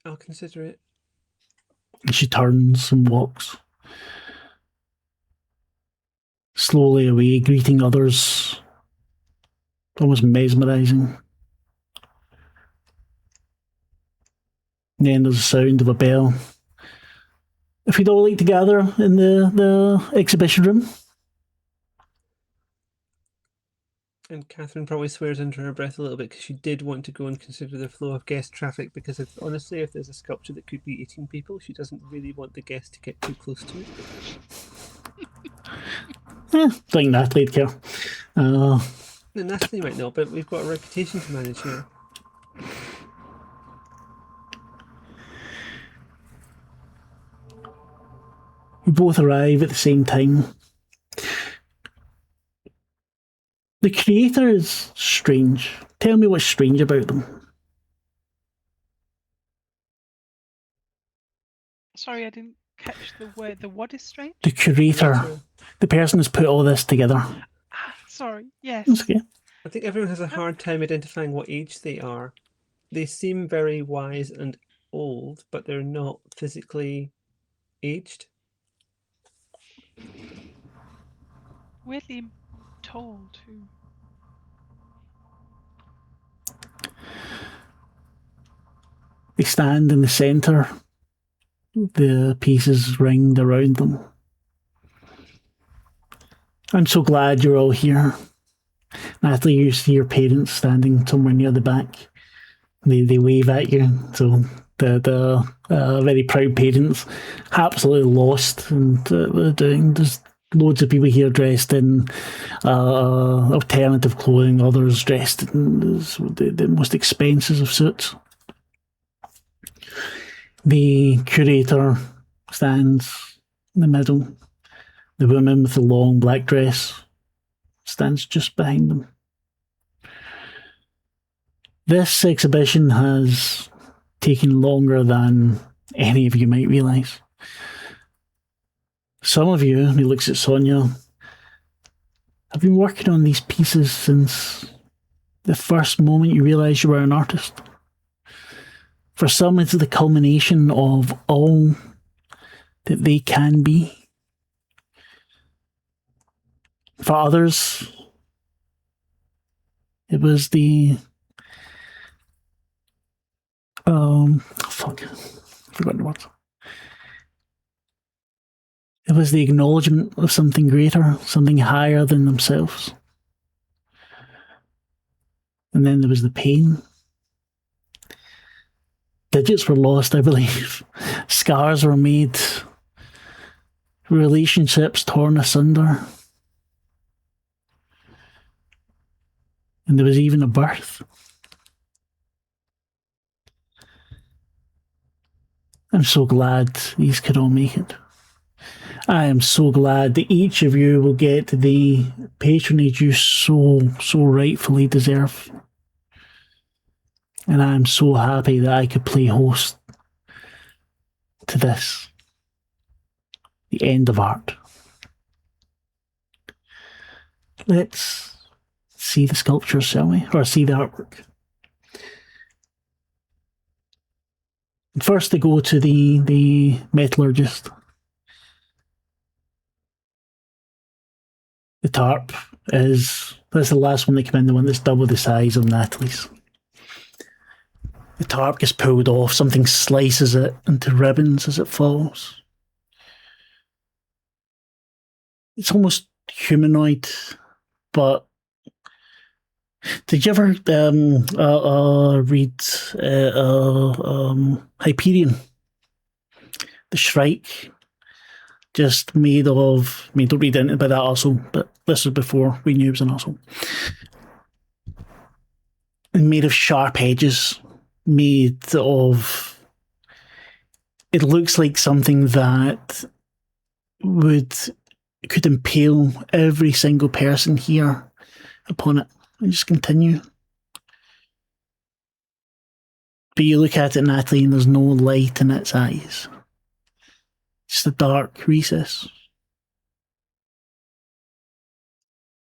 Speaker 2: I'll consider it.
Speaker 1: And she turns and walks slowly away, greeting others, almost mesmerising. And then there's the sound of a bell. If we'd all like to gather in the exhibition room.
Speaker 2: And Katherine probably swears under her breath a little bit because she did want to go and consider the flow of guest traffic, because honestly, if there's a sculpture that could be eating people, she doesn't really want the guest to get too close to it.
Speaker 1: I think Natalie'd care.
Speaker 2: No, Natalie might not, but we've got a reputation to manage here.
Speaker 1: We both arrive at the same time. The creator is strange. Tell me what's strange about them.
Speaker 3: Sorry, I didn't catch the word. The what is strange?
Speaker 1: The curator, the person who's put all this together.
Speaker 3: Sorry, yes.
Speaker 1: That's okay.
Speaker 2: I think everyone has a hard time identifying what age they are. They seem very wise and old, but they're not physically aged.
Speaker 3: Weirdly tall, too.
Speaker 1: They stand in the centre. The pieces ringed around them. I'm so glad you're all here. Natalie, you see your parents standing somewhere near the back. They wave at you. So the very proud parents, absolutely lost in what they're doing. There's loads of people here dressed in alternative clothing, others dressed in the most expensive of suits. The curator stands in the middle. The woman with the long black dress stands just behind them. This exhibition has taken longer than any of you might realise. Some of you, and he looks at Sonia, have been working on these pieces since the first moment you realised you were an artist. For some, it's the culmination of all that they can be. For others, it was the forgot the words. It was the acknowledgement of something greater, something higher than themselves. And then there was the pain. Digits were lost, I believe. Scars were made. Relationships torn asunder. And there was even a birth. I'm so glad these could all make it. I am so glad that each of you will get the patronage you so rightfully deserve. And I am so happy that I could play host to this, the end of art. Let's see the sculptures, shall we? Or see the artwork. First, they go to the metallurgist. The tarp that's the last one they come in, the one that's double the size of Natalie's. The tarp gets pulled off, something slices it into ribbons as it falls. It's almost humanoid, but did you ever read Hyperion? The Shrike? Just made of, I mean, don't read into it by that also, but this was before we knew it was an asshole. And made of sharp edges, made of, it looks like something that could impale every single person here upon it and just continue. But you look at it, Natalie, and there's no light in its eyes. Just a dark recess.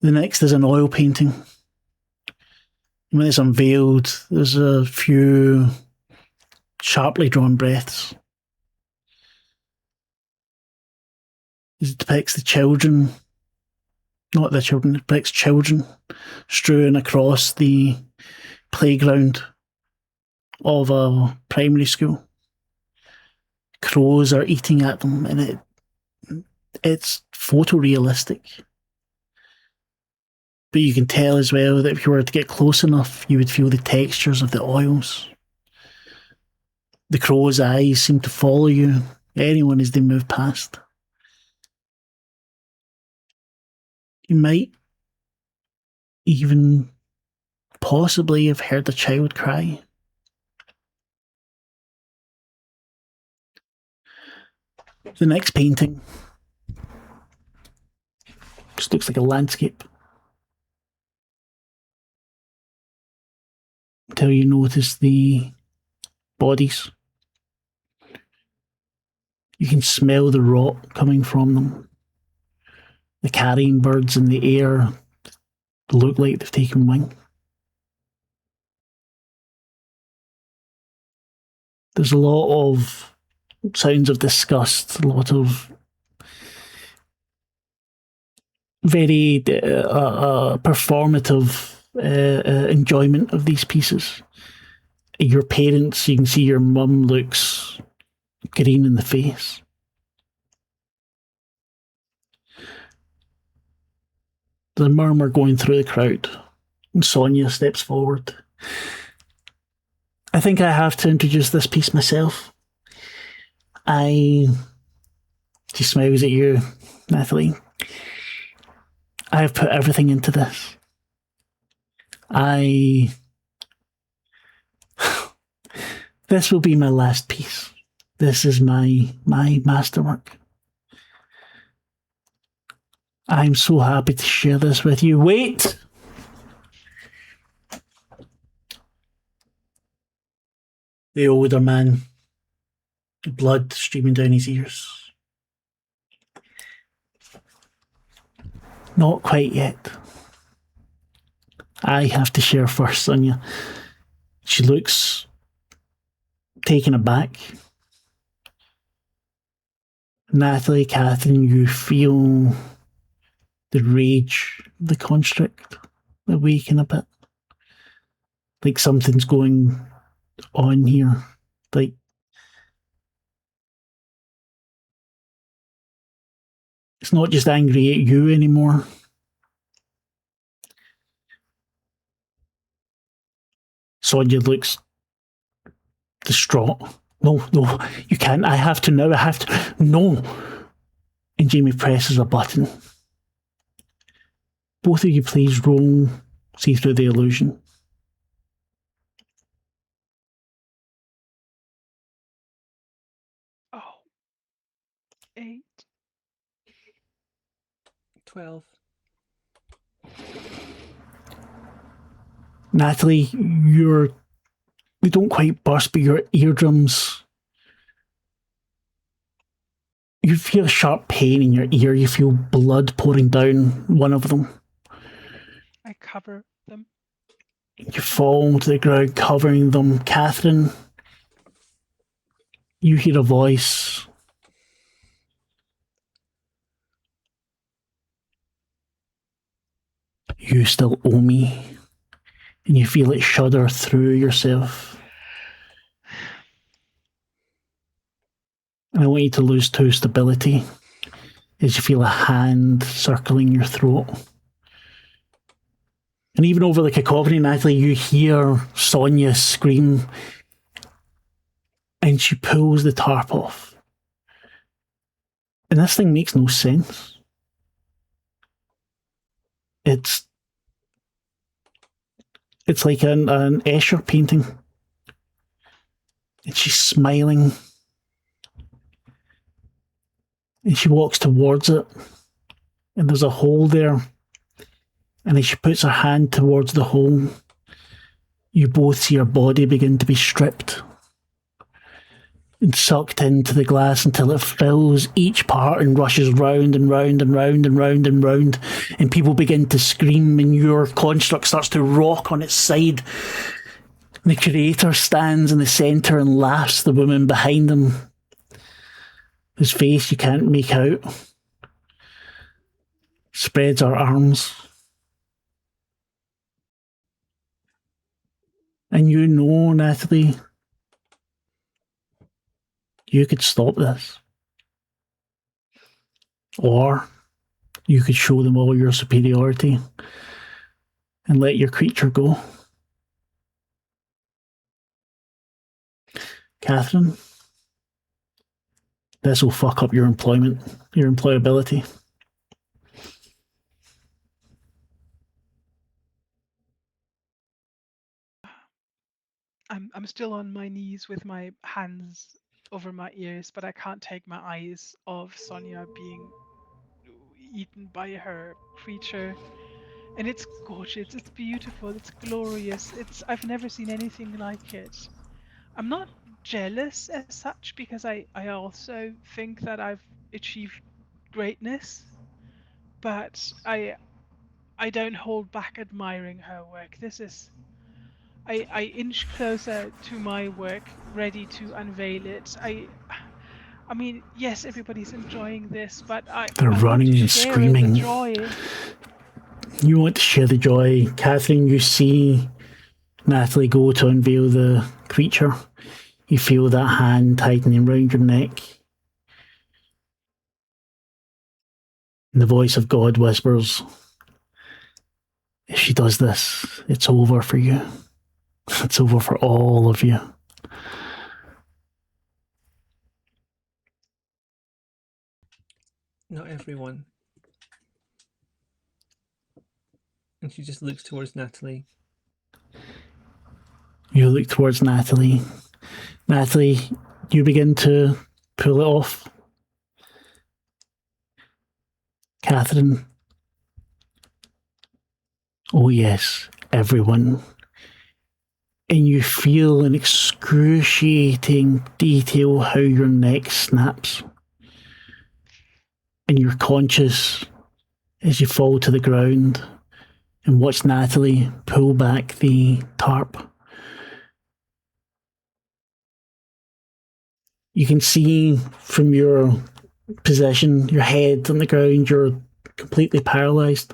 Speaker 1: The next is an oil painting. When it's unveiled, there's a few sharply drawn breaths. It depicts the children, not the children, it depicts children strewn across the playground of a primary school. Crows are eating at them, and it's photorealistic. But you can tell as well that if you were to get close enough, you would feel the textures of the oils. The crow's eyes seem to follow you, anyone as they move past. You might even possibly have heard a child cry. The next painting just looks like a landscape. Until you notice the bodies. You can smell the rot coming from them. The carrion birds in the air look like they've taken wing. There's a lot of sounds of disgust, a lot of very performative enjoyment of these pieces. Your parents, you can see your mum looks green in the face. There's a murmur going through the crowd, and Sonia steps forward. I think I have to introduce this piece myself. She smiles at you, Natalie. I have put everything into this. This will be my last piece. This is my masterwork. I'm so happy to share this with you. Wait! The older man, blood streaming down his ears. Not quite yet. I have to share first, Sonia. She looks taken aback. Natalie, Katherine, you feel the rage of the construct awaken a bit. Like something's going on here. Like it's not just angry at you anymore. Sonia looks distraught. No, you can't. I have to now. I have to. No. And Jamie presses a button. Both of you please roll see through the illusion.
Speaker 3: Oh. 8.
Speaker 2: 12.
Speaker 1: Natalie, they don't quite burst, but your eardrums, you feel a sharp pain in your ear. You feel blood pouring down one of them.
Speaker 3: I cover them.
Speaker 1: You fall to the ground, covering them. Katherine, You hear a voice. You still owe me. And you feel it shudder through yourself. And I want you to lose 2 stability as you feel a hand circling your throat. And even over the cacophony, Natalie, you hear Sonia scream, and she pulls the tarp off. And this thing makes no sense. It's like an Escher painting. And she's smiling. And she walks towards it. And there's a hole there. And as she puts her hand towards the hole, you both see her body begin to be stripped and sucked into the glass until it fills each part and rushes round and round and round and round and round. And people begin to scream, and your construct starts to rock on its side. The creator stands in the centre and laughs. The woman behind him, whose face you can't make out, spreads her arms. And you know, Natalie, you could stop this. Or you could show them all your superiority and let your creature go. Katherine, this will fuck up your employment, your employability.
Speaker 3: I'm still on my knees with my hands over my ears, but I can't take my eyes off Sonia being eaten by her creature. And it's gorgeous, it's beautiful, it's glorious. I've never seen anything like it. I'm not jealous as such, because I also think that I've achieved greatness, but I don't hold back admiring her work. I inch closer to my work, ready to unveil it. I mean, yes, everybody's enjoying this, but
Speaker 1: They're
Speaker 3: I
Speaker 1: running
Speaker 3: want to
Speaker 1: and
Speaker 3: share
Speaker 1: screaming.
Speaker 3: the joy.
Speaker 1: You want to share the joy. Katherine, you see Natalie go to unveil the creature. You feel that hand tightening round your neck. And the voice of God whispers, if she does this, it's over for you. It's over for all of you.
Speaker 2: Not everyone. And she just looks towards Natalie.
Speaker 1: You look towards Natalie. Natalie, you begin to pull it off. Katherine. Oh yes, everyone. And you feel in excruciating detail how your neck snaps. And you're conscious as you fall to the ground and watch Natalie pull back the tarp. You can see from your position, your head on the ground, you're completely paralysed.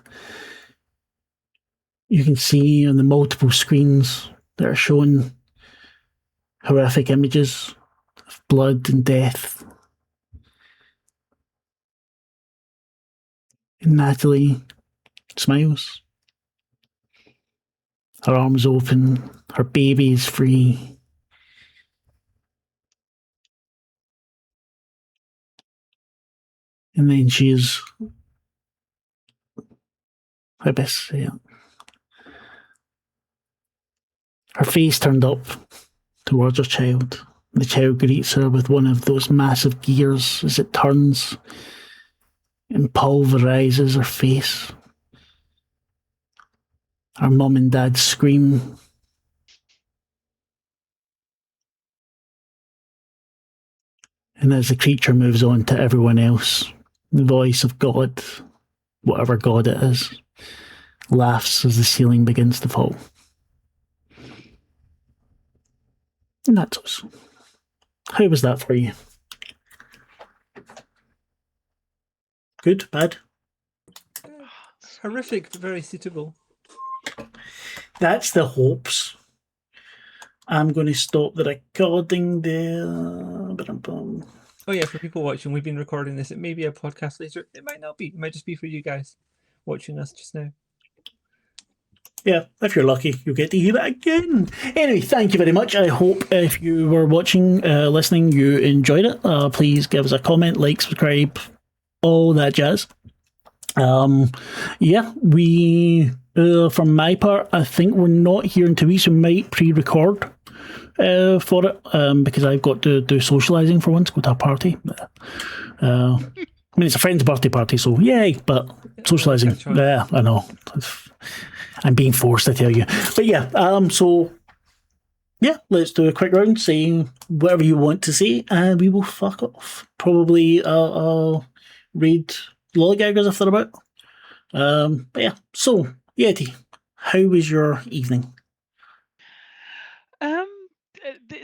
Speaker 1: You can see on the multiple screens that are showing horrific images of blood and death. And Natalie smiles. Her arms open, her baby is free. And then she is, I best say it, her face turned up towards her child. The child greets her with one of those massive gears as it turns and pulverizes her face. Her mum and dad scream. And as the creature moves on to everyone else, the voice of God, whatever God it is, laughs as the ceiling begins to fall. And that's us. How was that for you? Good, bad?
Speaker 2: Horrific, but very suitable.
Speaker 1: That's the hopes. I'm going to stop the recording there. Ba-dum-bum.
Speaker 2: Oh yeah, for people watching, we've been recording this. It may be a podcast later. It might not be. It might just be for you guys watching us just now.
Speaker 1: Yeah, if you're lucky, you'll get to hear it again. Anyway, thank you very much. I hope if you were watching, listening, you enjoyed it. Please give us a comment, like, subscribe, all that jazz. Yeah, we, from my part, I think we're not here in 2 weeks. We might pre-record for it because I've got to do socialising for once, go to a party. I mean, it's a friend's birthday party, so yay, but socialising. Yeah, I know. I'm being forced to tell you. But yeah, so yeah, let's do a quick round, say whatever you want to say, and we will fuck off. Probably read lollygaggers if they're about. But yeah, so Yeti, how was your evening?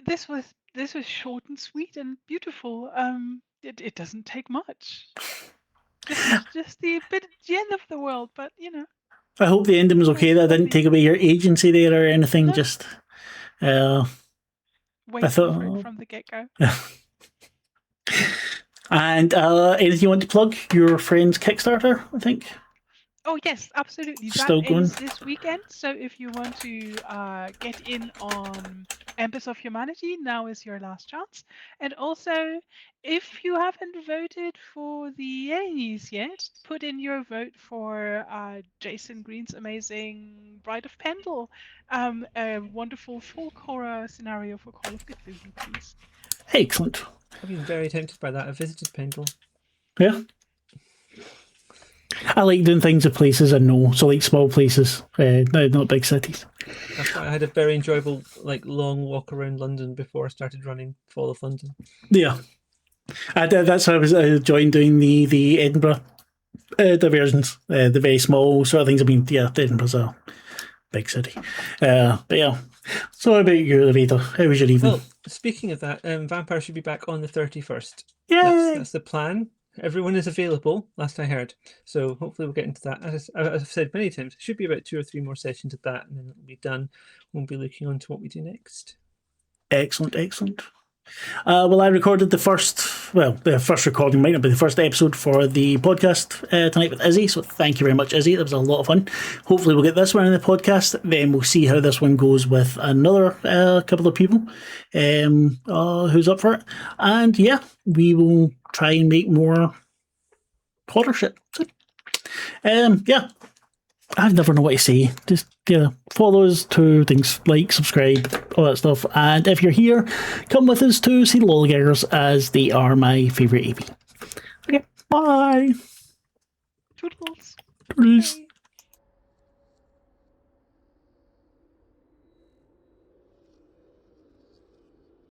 Speaker 3: This was short and sweet and beautiful. It doesn't take much. Just the end of the world, but you know.
Speaker 1: I hope the ending was okay. That didn't take away your agency there or anything. No. Just
Speaker 3: waiting for it from the get-go.
Speaker 1: And anything you want to plug? Your friend's Kickstarter, I think.
Speaker 3: Oh yes, absolutely.
Speaker 1: Still
Speaker 3: that
Speaker 1: going
Speaker 3: ends this weekend. So if you want to get in on Embers of Humanity, now is your last chance. And also, if you haven't voted for the A's yet, put in your vote for Jason Green's amazing Bride of Pendle, a wonderful folk horror scenario for Call of Cthulhu, please.
Speaker 1: Excellent.
Speaker 2: I've been very tempted by that. I visited Pendle.
Speaker 1: Yeah. I like doing things at places I know, so like small places, not big cities.
Speaker 2: That's why I had a very enjoyable, long walk around London before I started running Fall of London.
Speaker 1: Yeah, that's why I was enjoying doing the Edinburgh diversions, the very small sort of things. I mean, yeah, Edinburgh's a big city, but yeah. So how about you, Lavaita? How was your evening?
Speaker 2: Well, speaking of that, Vampire should be back on the 31st.
Speaker 1: Yay!
Speaker 2: That's the plan. Everyone is available, last I heard. So hopefully we'll get into that. As I've said many times, it should be about 2 or 3 more sessions of that, and then it'll be done. We'll be looking on to what we do next.
Speaker 1: Excellent. Well, I recorded the first recording might not be the first episode for the podcast tonight with Izzy, so thank you very much, Izzy. That was a lot of fun. Hopefully we'll get this one in the podcast, then we'll see how this one goes with another couple of people who's up for it. And yeah, we will try and make more horror shit. So, yeah. I never know what to say. Just follow us, 2 things, like, subscribe, all that stuff. And if you're here, come with us to see the Lollygaggers, as they are my favourite AP. Okay, bye.
Speaker 3: Toodles.
Speaker 1: Toodles.